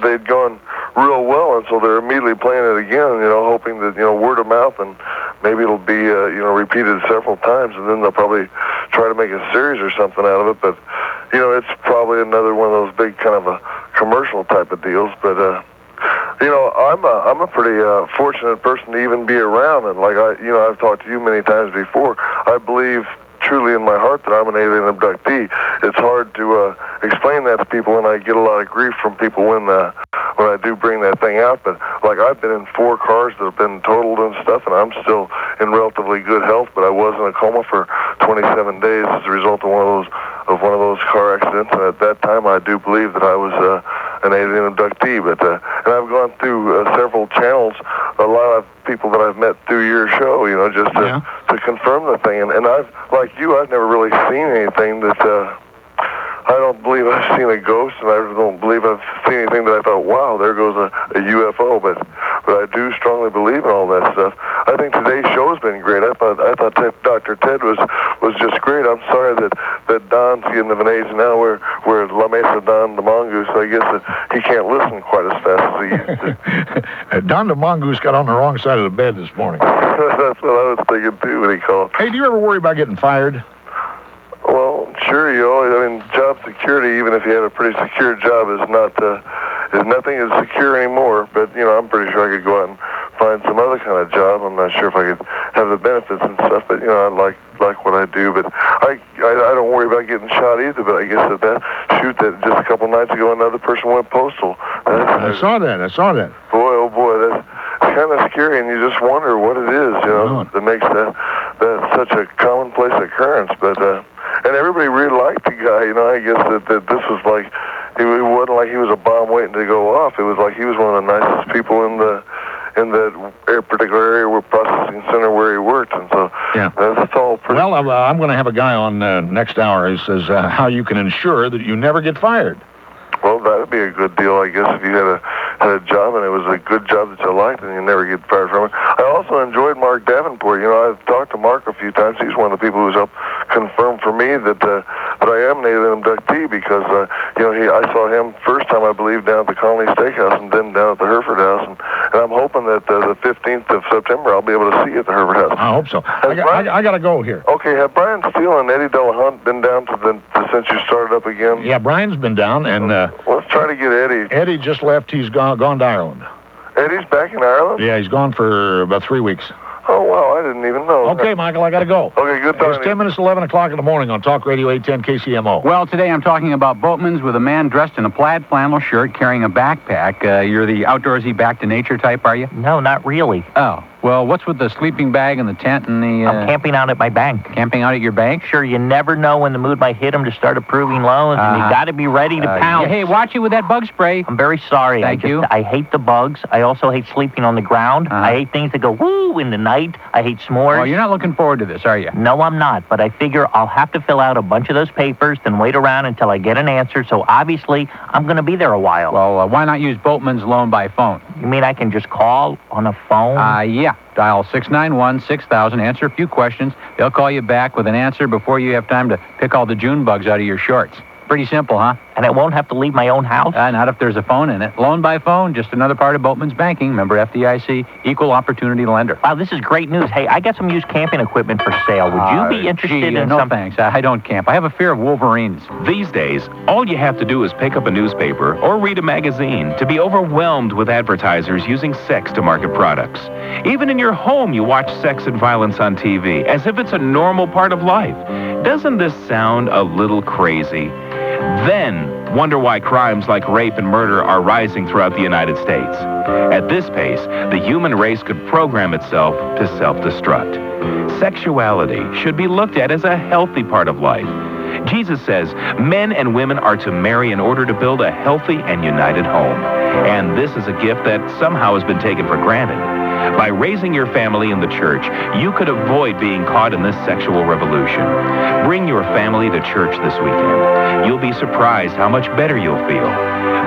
Speaker 7: they'd gone real well, and so they're immediately playing it again, hoping that, word of mouth, and maybe it'll be, repeated several times, and then they'll probably try to make a series or something out of it, but, it's probably another one of those big kind of a commercial type of deals, but, I'm a pretty fortunate person to even be around, and like I've talked to you many times before. I believe truly in my heart that I'm an alien abductee. It's hard to explain that to people, and I get a lot of grief from people when I do bring that thing out. But like I've been in 4 cars that have been totaled and stuff, and I'm still in relatively good health. But I was in a coma for 27 days as a result of one of those car accidents. And at that time, I do believe that I was an alien abductee. But and I've gone through several channels, a lot of people that I've met through your show, just to confirm the thing. And I've, like you, I've never really seen anything that I don't believe I've seen a ghost, and I don't believe I've seen anything that I thought, wow, there goes a UFO. But I do strongly believe in all that stuff. I think today's show's been great. I thought Dr. Ted was just great. I'm sorry that Don's getting of an age now where La Mesa Don the Mongoose, I guess he can't listen quite as fast as he used to.
Speaker 2: Don the Mongoose got on the wrong side of the bed this morning.
Speaker 7: That's what I was thinking too when he called.
Speaker 2: Hey, do you ever worry about getting fired?
Speaker 7: Well, sure, you always. I mean, job security, even if you have a pretty secure job, is nothing is secure anymore. But I'm pretty sure I could go out and find some other kind of job. I'm not sure if I could have the benefits and stuff, but I like what I do. But I don't worry about getting shot either. But I guess that just a couple nights ago, another person went postal.
Speaker 2: I saw that.
Speaker 7: Boy, oh boy, that's kind of scary, and you just wonder what it is, that makes that such a commonplace occurrence. But and everybody really liked the guy. I guess that this was like, it wasn't like he was a bomb waiting to go off. It was like he was one of the nicest people in that particular area where processing center where he worked, and so that's all pretty. Well,
Speaker 2: I'm going to have a guy on next hour who says how you can ensure that you never get fired.
Speaker 7: Well, that'd be a good deal, I guess, if you had a job and it was a good job that you liked and you never get fired from it. I also enjoyed Mark Davenport. I've talked to Mark a few times. He's one of the people who's helped confirm for me that I am an alien abductee because I saw him first time, I believe, down at the Colony Steakhouse and then down at the Hereford House, and I'm hoping that the 15th of September I'll be able to see you at the Hereford House.
Speaker 2: I hope so. I got to go here.
Speaker 7: Okay, have Brian Steele and Eddie Delahunt been down since you started up again?
Speaker 2: Yeah, Brian's been down, and
Speaker 7: let's try to get Eddie.
Speaker 2: Eddie just left. He's gone to Ireland.
Speaker 7: Eddie's back in Ireland?
Speaker 2: Yeah, he's gone for about 3 weeks.
Speaker 7: Oh, wow, I didn't even know.
Speaker 2: Okay, Michael, I got to go.
Speaker 7: Okay, good talking.
Speaker 2: It's 10 minutes to 11 o'clock in the morning on Talk Radio 810 KCMO.
Speaker 8: Well, today I'm talking about Boatman's with a man dressed in a plaid flannel shirt carrying a backpack. You're the outdoorsy, back-to-nature type, are you?
Speaker 9: No, not really.
Speaker 8: Oh. Well, what's with the sleeping bag and the tent and the...
Speaker 9: I'm camping out at my bank.
Speaker 8: Camping out at your bank?
Speaker 9: Sure, you never know when the mood might hit him to start approving loans, and you got to be ready to pounce.
Speaker 8: Hey, watch it with that bug spray.
Speaker 9: I'm very sorry.
Speaker 8: Thank you.
Speaker 9: I hate the bugs. I also hate sleeping on the ground. I hate things that go woo in the night. I hate s'mores.
Speaker 8: Well, you're not looking forward to this, are you?
Speaker 9: No, I'm not, but I figure I'll have to fill out a bunch of those papers, then wait around until I get an answer, so obviously I'm going to be there a while.
Speaker 8: Well, why not use Boatman's loan by phone?
Speaker 9: You mean I can just call on a phone?
Speaker 8: Yeah. Dial 691-6000, answer a few questions. They'll call you back with an answer before you have time to pick all the June bugs out of your shorts. Pretty simple, huh?
Speaker 9: And I won't have to leave my own house?
Speaker 8: Not if there's a phone in it. Loan by phone, just another part of Boatman's banking. Member FDIC, equal opportunity lender.
Speaker 9: Wow, this is great news. Hey, I got some used camping equipment for sale. Would you be interested in
Speaker 8: no
Speaker 9: some...
Speaker 8: thanks. I don't camp. I have a fear of wolverines.
Speaker 23: These days, all you have to do is pick up a newspaper or read a magazine to be overwhelmed with advertisers using sex to market products. Even in your home, you watch sex and violence on TV as if it's a normal part of life. Doesn't this sound a little crazy? Then wonder why crimes like rape and murder are rising throughout the United States. At this pace, the human race could program itself to self-destruct. Sexuality should be looked at as a healthy part of life. Jesus says men and women are to marry in order to build a healthy and united home. And this is a gift that somehow has been taken for granted. By raising your family in the church, you could avoid being caught in this sexual revolution. Bring your family to church this weekend. You'll be surprised how much better you'll feel.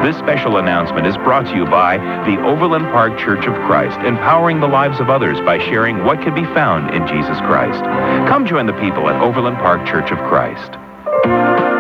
Speaker 23: This special announcement is brought to you by the Overland Park Church of Christ, empowering the lives of others by sharing what can be found in Jesus Christ. Come join the people at Overland Park Church of Christ.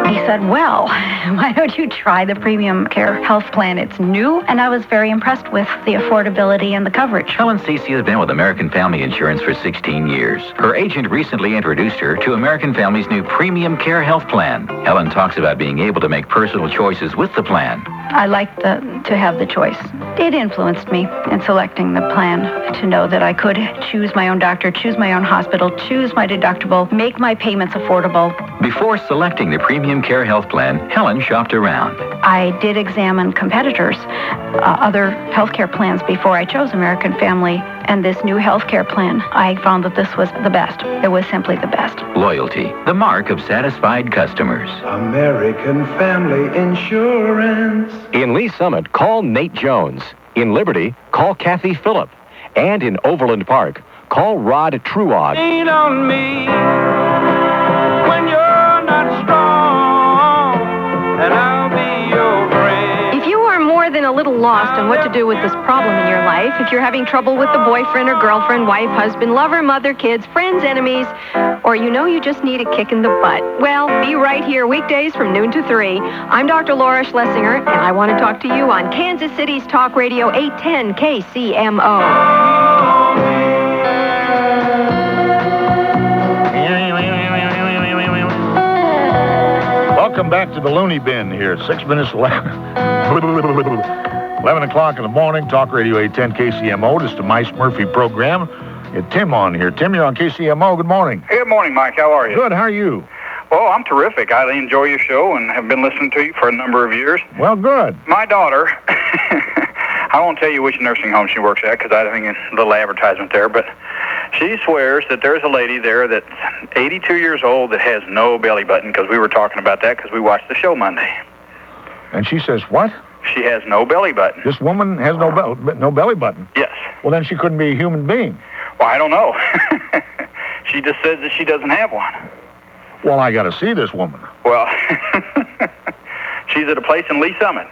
Speaker 24: He said, well, why don't you try the Premium Care Health Plan? It's new, and I was very impressed with the affordability and the coverage.
Speaker 25: Helen Cece has been with American Family Insurance for 16 years. Her agent recently introduced her to American Family's new Premium Care Health Plan. Helen talks about being able to make personal choices with the plan.
Speaker 24: I liked to have the choice. It influenced me in selecting the plan to know that I could choose my own doctor, choose my own hospital, choose my deductible, make my payments affordable.
Speaker 25: Before selecting the Premium Care Health Plan, Helen shopped around.
Speaker 24: I did examine competitors, other healthcare plans before I chose American Family and this new healthcare plan. I found that this was the best. It was simply the best.
Speaker 25: Loyalty, the mark of satisfied customers.
Speaker 26: American Family Insurance.
Speaker 3: In Lee Summit, call Nate Jones. In Liberty, call Kathy Phillip. And in Overland Park, call Rod Truog.
Speaker 12: Lean on me when you're not strong.
Speaker 10: a little lost on what to do with this problem in your life, if you're having trouble with the boyfriend or girlfriend, wife, husband, lover, mother, kids, friends, enemies, or you know you just need a kick in the butt, well, be right here weekdays from noon to 3. I'm Dr. Laura Schlesinger, and I want to talk to you on Kansas City's Talk Radio 810 KCMO.
Speaker 2: Welcome back to the Looney Bin here. 6 minutes left. 11 o'clock in the morning, Talk Radio 810 KCMO. Just a Mice Murphy program. Get Tim on here. Tim, you're on KCMO. Good morning.
Speaker 11: Hey, good morning, Mike. How are you?
Speaker 2: Good. How are you?
Speaker 11: Well, I'm terrific. I enjoy your show and have been listening to you for a number of years.
Speaker 2: Well, good.
Speaker 11: My daughter, I won't tell you which nursing home she works at because I think it's a little advertisement there, but she swears that there's a lady there that's 82 years old that has no belly button, because we were talking about that because we watched the show Monday.
Speaker 2: And she says what?
Speaker 11: She has no belly button.
Speaker 2: This woman has no belly button?
Speaker 11: Yes.
Speaker 2: Well, then she couldn't be a human being.
Speaker 11: Well, I don't know. She just says that she doesn't have one.
Speaker 2: Well, I got to see this woman.
Speaker 11: Well, she's at a place in Lee Summit.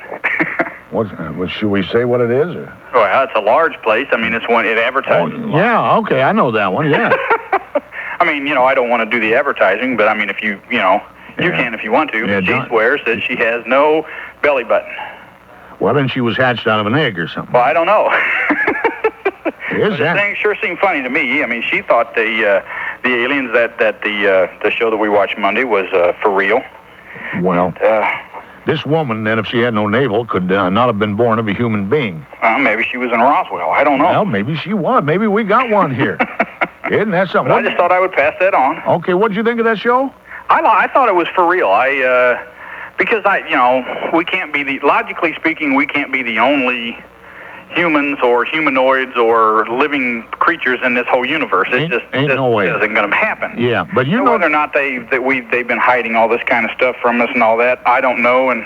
Speaker 2: What should we say what it is? Or?
Speaker 11: Well, it's a large place. I mean, it's one, it advertises.
Speaker 2: Oh, yeah, okay, I know that one, yeah.
Speaker 11: I mean, I don't want to do the advertising, but I mean, if you can if you want to.
Speaker 2: Yeah,
Speaker 11: she swears that she has no belly button.
Speaker 2: Well, then she was hatched out of an egg or something.
Speaker 11: Well, I don't know.
Speaker 2: Is that?
Speaker 11: The thing sure seemed funny to me. I mean, she thought the aliens that the show that we watched Monday was for real.
Speaker 2: Well, this woman, then, if she had no navel, could not have been born of a human being.
Speaker 11: Maybe she was in Roswell. I don't know.
Speaker 2: Well, maybe she was. Maybe we got one here. Isn't that something?
Speaker 11: I just thought I would pass that on.
Speaker 2: Okay, what did you think of that show?
Speaker 11: I thought it was for real. Because we can't be logically speaking, we can't be the only humans or humanoids or living creatures in this whole universe. It just
Speaker 2: no way.
Speaker 11: Isn't going to happen.
Speaker 2: Yeah, but you know
Speaker 11: whether or not they've been hiding all this kind of stuff from us and all that, I don't know, and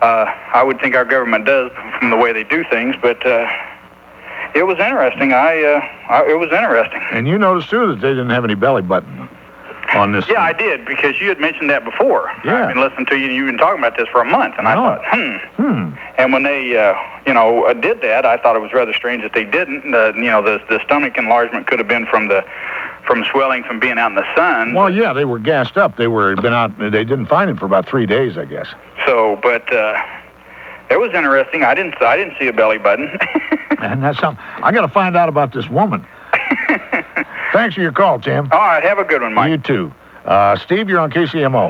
Speaker 11: I would think our government does from the way they do things, but it was interesting. It was interesting.
Speaker 2: And you noticed too that they didn't have any belly button on this.
Speaker 11: Yeah, I did, because you had mentioned that before.
Speaker 2: Yeah.
Speaker 11: I've been listening to you, and you've been talking about this for a month, and I thought, And when they, did that, I thought it was rather strange that they didn't. The stomach enlargement could have been from swelling from being out in the sun.
Speaker 2: Well, yeah, they were gassed up. They been out. They didn't find it for about 3 days, I guess.
Speaker 11: So, but it was interesting. I didn't see a belly button.
Speaker 2: And that's something. I got to find out about this woman. Thanks for your call, Tim.
Speaker 11: All right, have a good one, Mike.
Speaker 2: You too. Steve, you're on KCMO.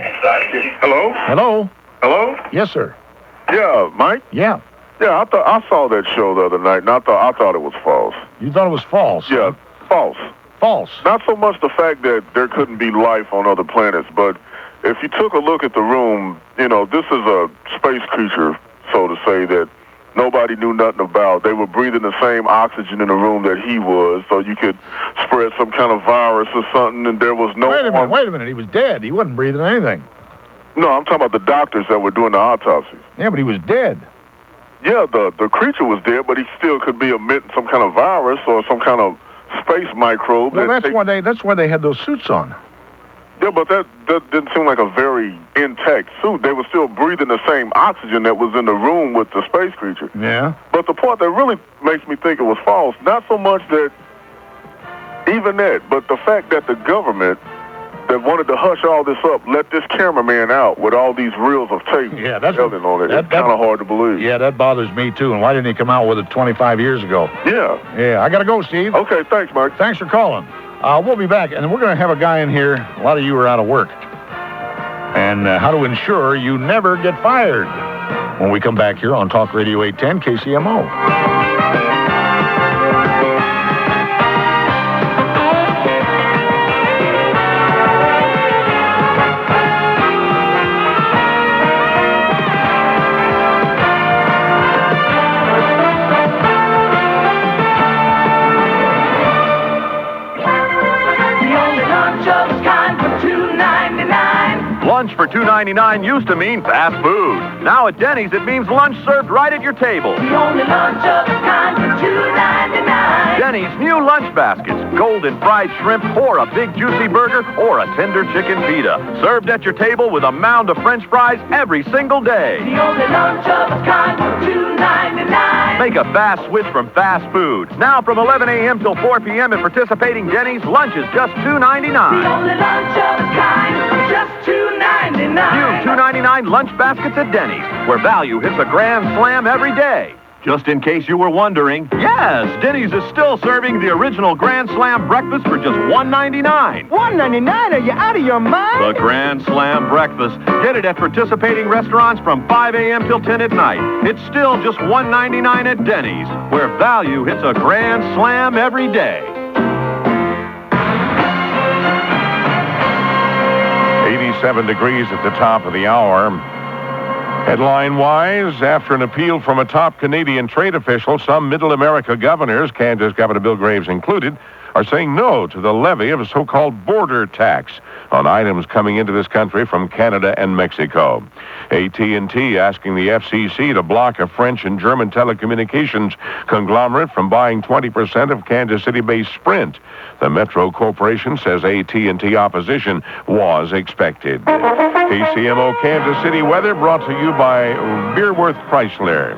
Speaker 13: Hello?
Speaker 2: Hello?
Speaker 13: Hello?
Speaker 2: Yes, sir.
Speaker 13: Yeah, Mike?
Speaker 2: Yeah.
Speaker 13: Yeah, I saw that show the other night, and I thought it was false.
Speaker 2: You thought it was false?
Speaker 13: Yeah, false.
Speaker 2: False.
Speaker 13: Not so much the fact that there couldn't be life on other planets, but if you took a look at the room, this is a space creature, so to say, that nobody knew nothing about. They were breathing the same oxygen in the room that he was, so you could spread some kind of virus or something, and there was no...
Speaker 2: Wait a minute. He was dead. He wasn't breathing anything.
Speaker 13: No, I'm talking about the doctors that were doing the autopsies.
Speaker 2: Yeah, but he was dead.
Speaker 13: Yeah, the creature was dead, but he still could be emitting some kind of virus or some kind of space microbe.
Speaker 2: Well, that's why they had those suits on.
Speaker 13: Yeah, but that didn't seem like a very intact suit. They were still breathing the same oxygen that was in the room with the space creature.
Speaker 2: Yeah.
Speaker 13: But the part that really makes me think it was false, not so much that, even that, but the fact that the government that wanted to hush all this up let this cameraman out with all these reels of tape.
Speaker 2: Yeah, that's
Speaker 13: on it. It's kind of hard to believe.
Speaker 2: Yeah, that bothers me too. And why didn't he come out with it 25 years ago?
Speaker 13: Yeah.
Speaker 2: Yeah, I got to go, Steve.
Speaker 13: Okay, thanks, Mike.
Speaker 2: Thanks for calling. We'll be back, and we're going to have a guy in here. A lot of you are out of work. And how to ensure you never get fired when we come back here on Talk Radio 810 KCMO.
Speaker 1: Lunch for $2.99 used to mean fast food. Now at Denny's, it means lunch served right at your table.
Speaker 12: The only lunch of its kind for $2.99.
Speaker 1: Denny's new lunch baskets. Golden fried shrimp or a big juicy burger or a tender chicken pita. Served at your table with a mound of French fries every single day.
Speaker 12: The only lunch of its kind for $2.99.
Speaker 1: Make a fast switch from fast food. Now from 11 a.m. till 4 p.m. at participating Denny's, lunch is just $2.99.
Speaker 12: The only lunch of its kind for just $2.99.
Speaker 1: New $2.99 lunch baskets at Denny's, where value hits a grand slam every day. Just in case you were wondering, yes, Denny's is still serving the original Grand Slam breakfast for just $1.99.
Speaker 12: $1.99? Are you out of your mind?
Speaker 1: The Grand Slam breakfast. Get it at participating restaurants from 5 a.m. till 10 at night. It's still just $1.99 at Denny's, where value hits a grand slam every day.
Speaker 5: 87 degrees at the top of the hour. Headline-wise, after an appeal from a top Canadian trade official, some Middle America governors, Kansas Governor Bill Graves included, are saying no to the levy of a so-called border tax on items coming into this country from Canada and Mexico. AT&T asking the FCC to block a French and German telecommunications conglomerate from buying 20% of Kansas City-based Sprint. The Metro Corporation says AT&T opposition was expected. KCMO Kansas City weather brought to you by Beerworth Chrysler.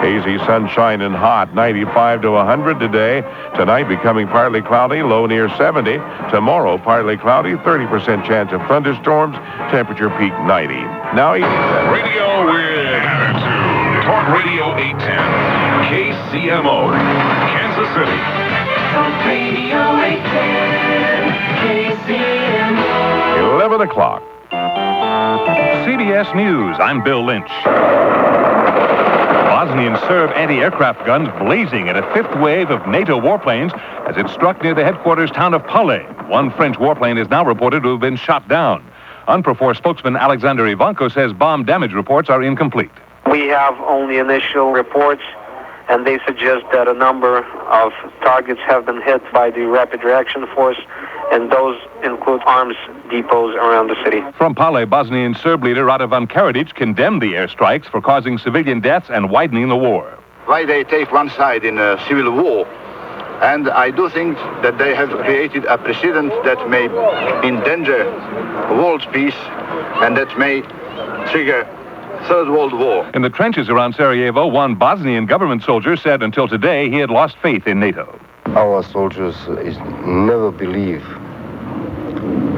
Speaker 5: Hazy sunshine and hot, 95 to 100 today. Tonight becoming partly cloudy, low near 70. Tomorrow partly cloudy, 30% chance of thunderstorms, temperature peak 90. Now 87.
Speaker 14: Radio with attitude. Talk Radio 810. KCMO. Kansas City.
Speaker 12: Talk Radio 810. KCMO.
Speaker 5: 11 o'clock.
Speaker 15: CBS News, I'm Bill Lynch. Bosnian Serb anti-aircraft guns blazing at a fifth wave of NATO warplanes as it struck near the headquarters town of Pale. One French warplane is now reported to have been shot down. UNPROFOR spokesman Alexander Ivanko says bomb damage reports are incomplete.
Speaker 16: We have only initial reports, and they suggest that a number of targets have been hit by the Rapid Reaction Force, and those include arms depots around the city.
Speaker 15: From Pale, Bosnian Serb leader Radovan Karadzic condemned the airstrikes for causing civilian deaths and widening the war.
Speaker 17: Why they take one side in a civil war? And I do think that they have created a precedent that may endanger world peace and that may trigger Third World War.
Speaker 15: In the trenches around Sarajevo, one Bosnian government soldier said until today he had lost faith in NATO.
Speaker 18: Our soldiers never believe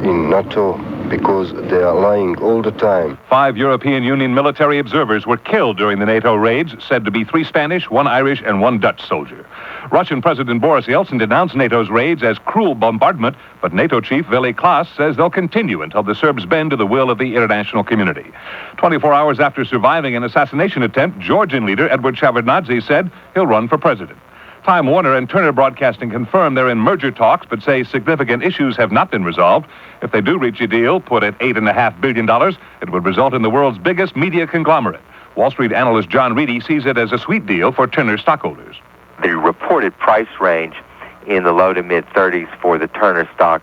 Speaker 18: in NATO because they are lying all the time.
Speaker 15: 5 European Union military observers were killed during the NATO raids, said to be 3 Spanish, 1 Irish, and 1 Dutch soldier. Russian President Boris Yeltsin denounced NATO's raids as cruel bombardment, but NATO chief Vili Klaas says they'll continue until the Serbs bend to the will of the international community. 24 hours after surviving an assassination attempt, Georgian leader Edward Shevardnadze said he'll run for president. Time Warner and Turner Broadcasting confirm they're in merger talks, but say significant issues have not been resolved. If they do reach a deal, put at $8.5 billion, it would result in the world's biggest media conglomerate. Wall Street analyst John Reedy sees it as a sweet deal for Turner stockholders.
Speaker 27: The reported price range in the low to mid-30s for the Turner stock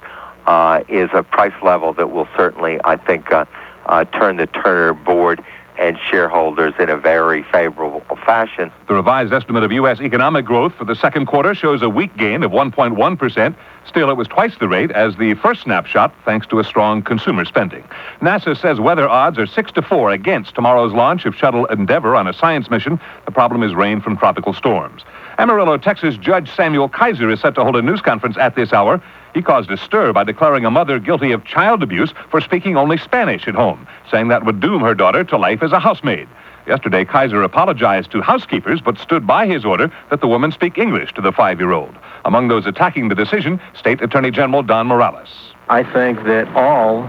Speaker 27: is a price level that will certainly, I think, turn the Turner board and shareholders in a very favorable fashion.
Speaker 15: The revised estimate of U.S. economic growth for the second quarter shows a weak gain of 1.1%. Still, it was twice the rate as the first snapshot, thanks to a strong consumer spending. NASA says weather odds are 6-4 against tomorrow's launch of Shuttle Endeavour on a science mission. The problem is rain from tropical storms. Amarillo, Texas Judge Samuel Kaiser is set to hold a news conference at this hour. He caused a stir by declaring a mother guilty of child abuse for speaking only Spanish at home, saying that would doom her daughter to life as a housemaid. Yesterday, Kaiser apologized to housekeepers, but stood by his order that the woman speak English to the 5-year-old. Among those attacking the decision, State Attorney General Don Morales.
Speaker 28: I think that all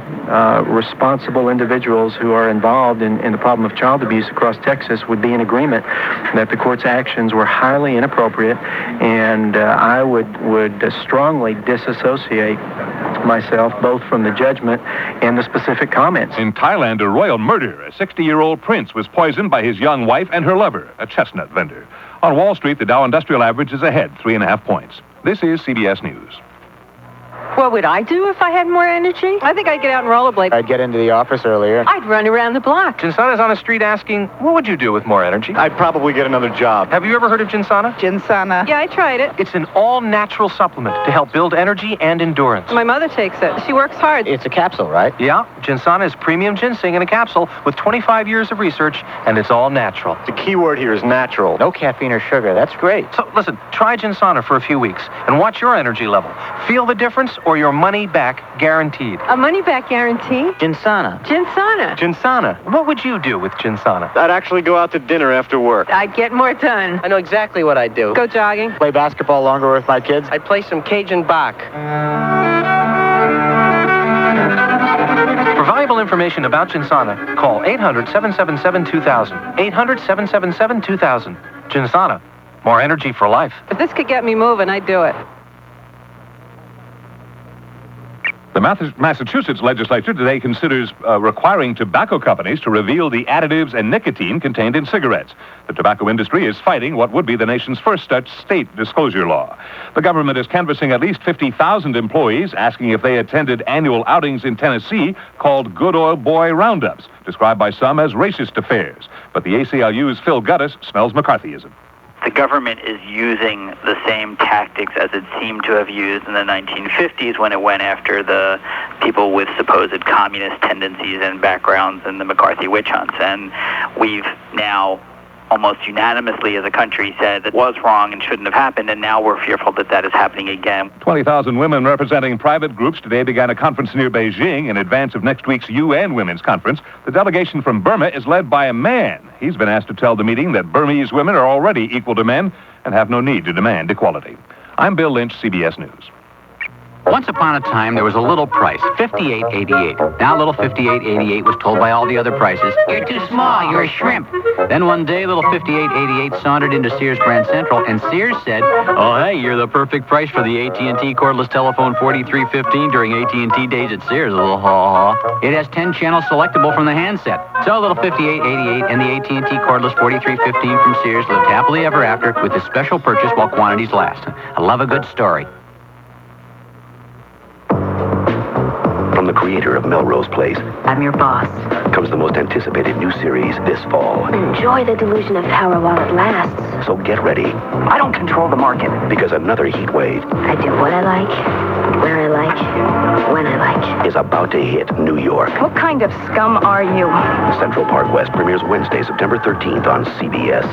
Speaker 28: responsible individuals who are involved in the problem of child abuse across Texas would be in agreement that the court's actions were highly inappropriate, and I would strongly disassociate myself both from the judgment and the specific comments.
Speaker 15: In Thailand, a royal murder. A 60-year-old prince was poisoned by his young wife and her lover, a chestnut vendor. On Wall Street, the Dow Industrial Average is ahead 3.5 points. This is CBS News.
Speaker 4: What would I do if I had more energy?
Speaker 10: I think I'd get out and rollerblade.
Speaker 8: I'd get into the office earlier.
Speaker 4: I'd run around the block.
Speaker 6: Jinsana's on the street asking, what would you do with more energy?
Speaker 8: I'd probably get another job.
Speaker 6: Have you ever heard of Jinsana?
Speaker 4: Jinsana.
Speaker 10: Yeah, I tried it.
Speaker 6: It's an all-natural supplement to help build energy and endurance.
Speaker 10: My mother takes it. She works hard.
Speaker 8: It's a capsule, right?
Speaker 6: Yeah, Jinsana is premium ginseng in a capsule with 25 years of research, and it's all natural.
Speaker 8: The key word here is natural. No caffeine or sugar. That's great.
Speaker 6: So, listen, try Jinsana for a few weeks and watch your energy level. Feel the difference or your money back guaranteed.
Speaker 10: A money-back guarantee?
Speaker 8: Jinsana.
Speaker 10: Jinsana.
Speaker 6: Jinsana. What would you do with Jinsana?
Speaker 8: I'd actually go out to dinner after work.
Speaker 10: I'd get more done.
Speaker 4: I know exactly what I'd do.
Speaker 10: Go jogging.
Speaker 8: Play basketball longer with my kids.
Speaker 4: I'd play some Cajun Bach.
Speaker 6: For valuable information about Jinsana, call 800-777-2000. 800-777-2000. Jinsana. More energy for life.
Speaker 10: If this could get me moving, I'd do it.
Speaker 15: The Massachusetts legislature today considers requiring tobacco companies to reveal the additives and nicotine contained in cigarettes. The tobacco industry is fighting what would be the nation's first such state disclosure law. The government is canvassing at least 50,000 employees, asking if they attended annual outings in Tennessee called Good Old Boy Roundups, described by some as racist affairs. But the ACLU's Phil Guttis smells McCarthyism.
Speaker 7: The government is using the same tactics as it seemed to have used in the 1950s when it went after the people with supposed communist tendencies and backgrounds in the McCarthy witch hunts. And we've now almost unanimously as a country said that was wrong and shouldn't have happened, and now we're fearful that that is happening again.
Speaker 15: 20,000 women representing private groups today began a conference near Beijing in advance of next week's UN Women's Conference. The delegation from Burma is led by a man. He's been asked to tell the meeting that Burmese women are already equal to men and have no need to demand equality. I'm Bill Lynch, CBS News.
Speaker 8: Once upon a time, there was a little price, $58.88. Now little $58.88 was told by all the other prices, "You're too small, you're a shrimp." Then one day, little $58.88 sauntered into Sears Grand Central, and Sears said, "Oh, hey, you're the perfect price for the AT&T cordless telephone 4315 during AT&T days at Sears." It has 10 channels selectable from the handset. So little $58.88 and the AT&T cordless 4315 from Sears lived happily ever after with this special purchase while quantities last. I love a good story.
Speaker 9: From the creator of Melrose Place,
Speaker 24: I'm your boss.
Speaker 9: comes the most anticipated new series this fall.
Speaker 24: Enjoy the delusion of power while it lasts.
Speaker 9: So get ready.
Speaker 24: I don't control the market.
Speaker 9: Because another heat wave
Speaker 24: I do what I like, where I like, when I like.
Speaker 9: is about to hit New York.
Speaker 24: What kind of scum are you?
Speaker 9: Central Park West premieres Wednesday, September 13th on CBS.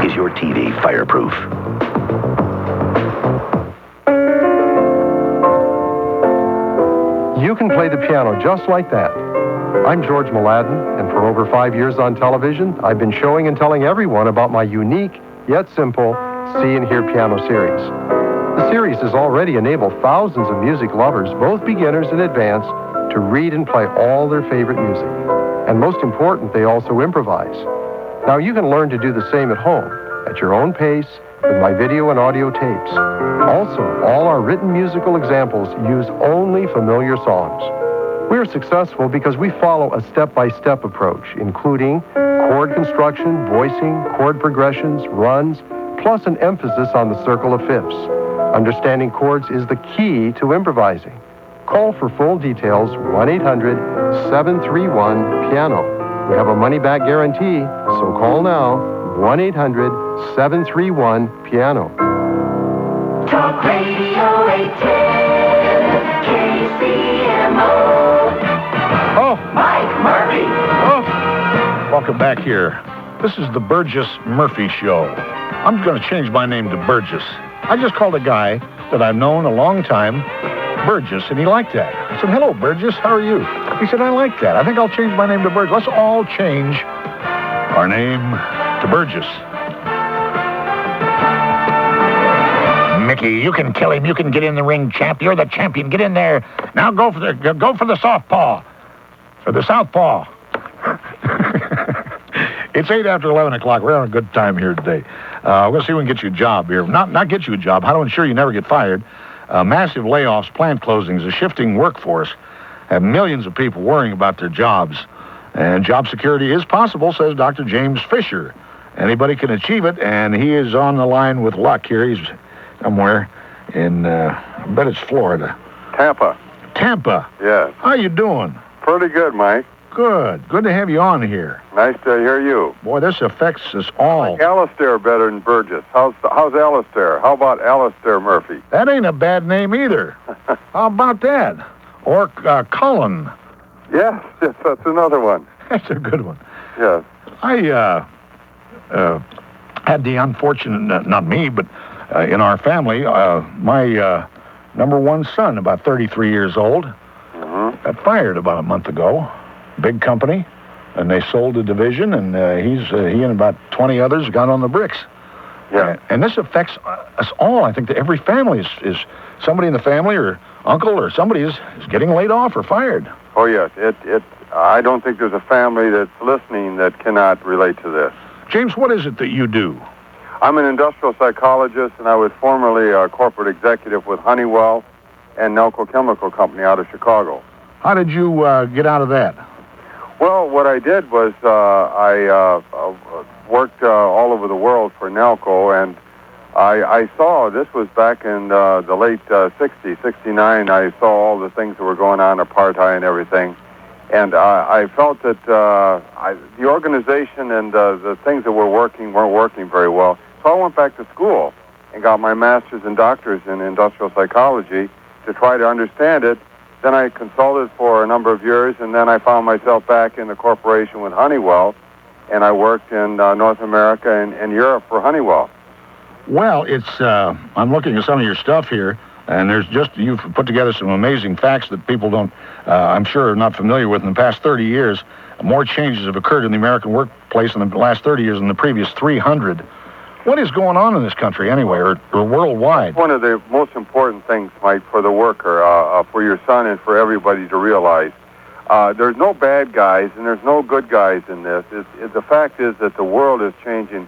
Speaker 9: Is your TV fireproof?
Speaker 19: You can play the piano just like that. I'm George Mladen, and for over 5 years on television, I've been showing and telling everyone about my unique, yet simple, See and Hear Piano series. The series has already enabled thousands of music lovers, both beginners and advanced, to read and play all their favorite music. And most important, they also improvise. Now you can learn to do the same at home, at your own pace, with my video and audio tapes. Also, all our written musical examples use only familiar songs. We are successful because we follow a step-by-step approach, including chord construction, voicing, chord progressions, runs, plus an emphasis on the circle of fifths. Understanding chords is the key to improvising. Call for full details, 1-800-731-PIANO. We have a money-back guarantee, so call now, 1-800-731-PIANO.
Speaker 12: Talk Radio 810, KCMO.
Speaker 2: Oh.
Speaker 12: Mike Murphy.
Speaker 2: Oh. Welcome back here. This is the Burgess Murphy Show. I'm going to change my name to Burgess. I just called a guy that I've known a long time, Burgess, and he liked that. I said, "Hello, Burgess, how are you?" He said, "I like that. I think I'll change my name to Burgess. Let's all change our name to Burgess." Mickey, you can kill him. You can get in the ring, champ. You're the champion. Get in there. Now go for the southpaw. For the southpaw. It's 8 after 11 o'clock. We're having a good time here today. We'll see if we can get you a job here. Not get you a job. How to ensure you never get fired. Massive layoffs, plant closings, a shifting workforce have millions of people worrying about their jobs. And job security is possible, says Dr. James Fisher. Anybody can achieve it, and he is on the line with luck here. He's somewhere in I bet it's Florida.
Speaker 3: Tampa.
Speaker 2: Tampa.
Speaker 3: Yes.
Speaker 2: How you doing?
Speaker 3: Pretty good, Mike.
Speaker 2: Good. Good to have you on here.
Speaker 3: Nice to hear you.
Speaker 2: Boy, this affects us all.
Speaker 3: I like Alistair better than Burgess. How's Alistair? How about Alistair Murphy?
Speaker 2: That ain't a bad name either. How about that? Or Cullen.
Speaker 3: Yes, that's another one.
Speaker 2: That's a good one.
Speaker 3: Yes.
Speaker 2: I had the unfortunate, not me, but in our family, my number one son, about 33 years old, got fired about a month ago. Big company, and they sold the division, and he and about 20 others got on the bricks.
Speaker 3: Yeah.
Speaker 2: And this affects us all. I think that every family is somebody in the family or uncle or somebody is getting laid off or fired.
Speaker 3: Oh, yes. I don't think there's a family that's listening that cannot relate to this.
Speaker 2: James, what is it that you do?
Speaker 3: I'm an industrial psychologist, and I was formerly a corporate executive with Honeywell and Nelco Chemical Company out of Chicago.
Speaker 2: How did you get out of that?
Speaker 3: Well, what I did was I worked all over the world for Nelco, and I saw, this was back in the late 60s, 69, I saw all the things that were going on, apartheid and everything, and I felt that the organization and the things that weren't working very well. So I went back to school and got my master's and doctor's in industrial psychology to try to understand it. Then I consulted for a number of years, and then I found myself back in the corporation with Honeywell, and I worked in North America and Europe for Honeywell.
Speaker 2: Well, I'm looking at some of your stuff here, and you've put together some amazing facts that people don't, I'm sure, are not familiar with. In the past 30 years, more changes have occurred in the American workplace in the last 30 years than the previous 300. What is going on in this country anyway, or worldwide?
Speaker 3: One of the most important things, Mike, for the worker, for your son and for everybody to realize, there's no bad guys and there's no good guys in this. The fact is that the world is changing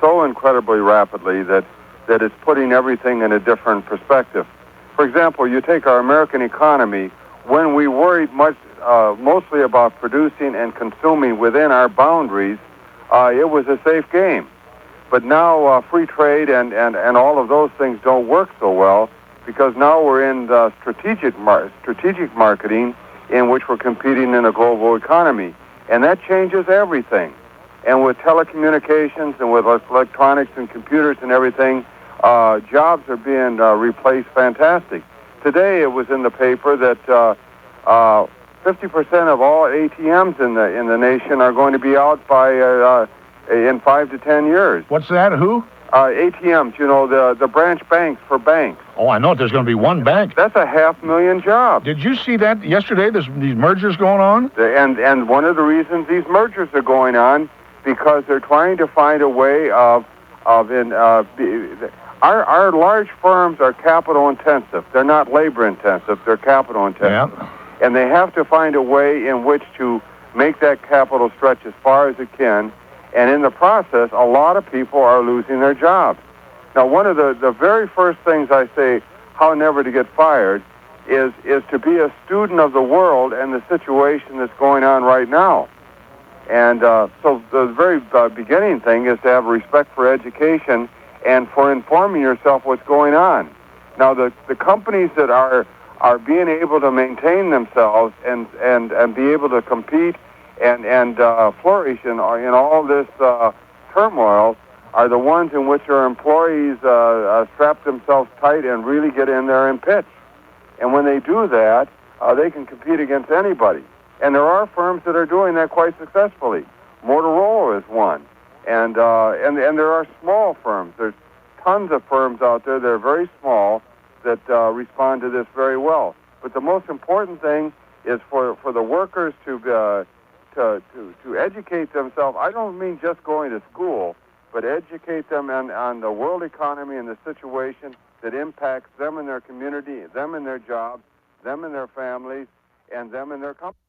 Speaker 3: so incredibly rapidly that it's putting everything in a different perspective. For example, you take our American economy, when we worried mostly about producing and consuming within our boundaries, it was a safe game. But now free trade and all of those things don't work so well because now we're in the strategic marketing in which we're competing in a global economy. And that changes everything. And with telecommunications and with electronics and computers and everything, jobs are being replaced fantastic. Today it was in the paper that 50% of all ATMs in the nation are going to be out by in 5 to 10 years.
Speaker 2: What's that? Who?
Speaker 3: ATMs, the branch banks for banks.
Speaker 2: Oh, I know it. There's going to be one bank.
Speaker 3: That's 500,000 jobs.
Speaker 2: Did you see that yesterday, these mergers going on?
Speaker 3: And one of the reasons these mergers are going on, because they're trying to find a way our large firms are capital intensive. They're not labor intensive. They're capital intensive.
Speaker 2: Yeah.
Speaker 3: And they have to find a way in which to make that capital stretch as far as it can. And in the process, a lot of people are losing their jobs. Now, one of the very first things I say, how never to get fired, is to be a student of the world and the situation that's going on right now. And so the very beginning thing is to have respect for education and for informing yourself what's going on. Now, the companies that are being able to maintain themselves and be able to compete and flourish in all this turmoil are the ones in which our employees strap themselves tight and really get in there and pitch. And when they do that, they can compete against anybody. And there are firms that are doing that quite successfully. Motorola is one. And there are small firms. There's tons of firms out there that are very small that respond to this very well. But the most important thing is for the workers to educate themselves. I don't mean just going to school, but educate them on the world economy and the situation that impacts them and their community, them and their jobs, them and their families, and them and their companies.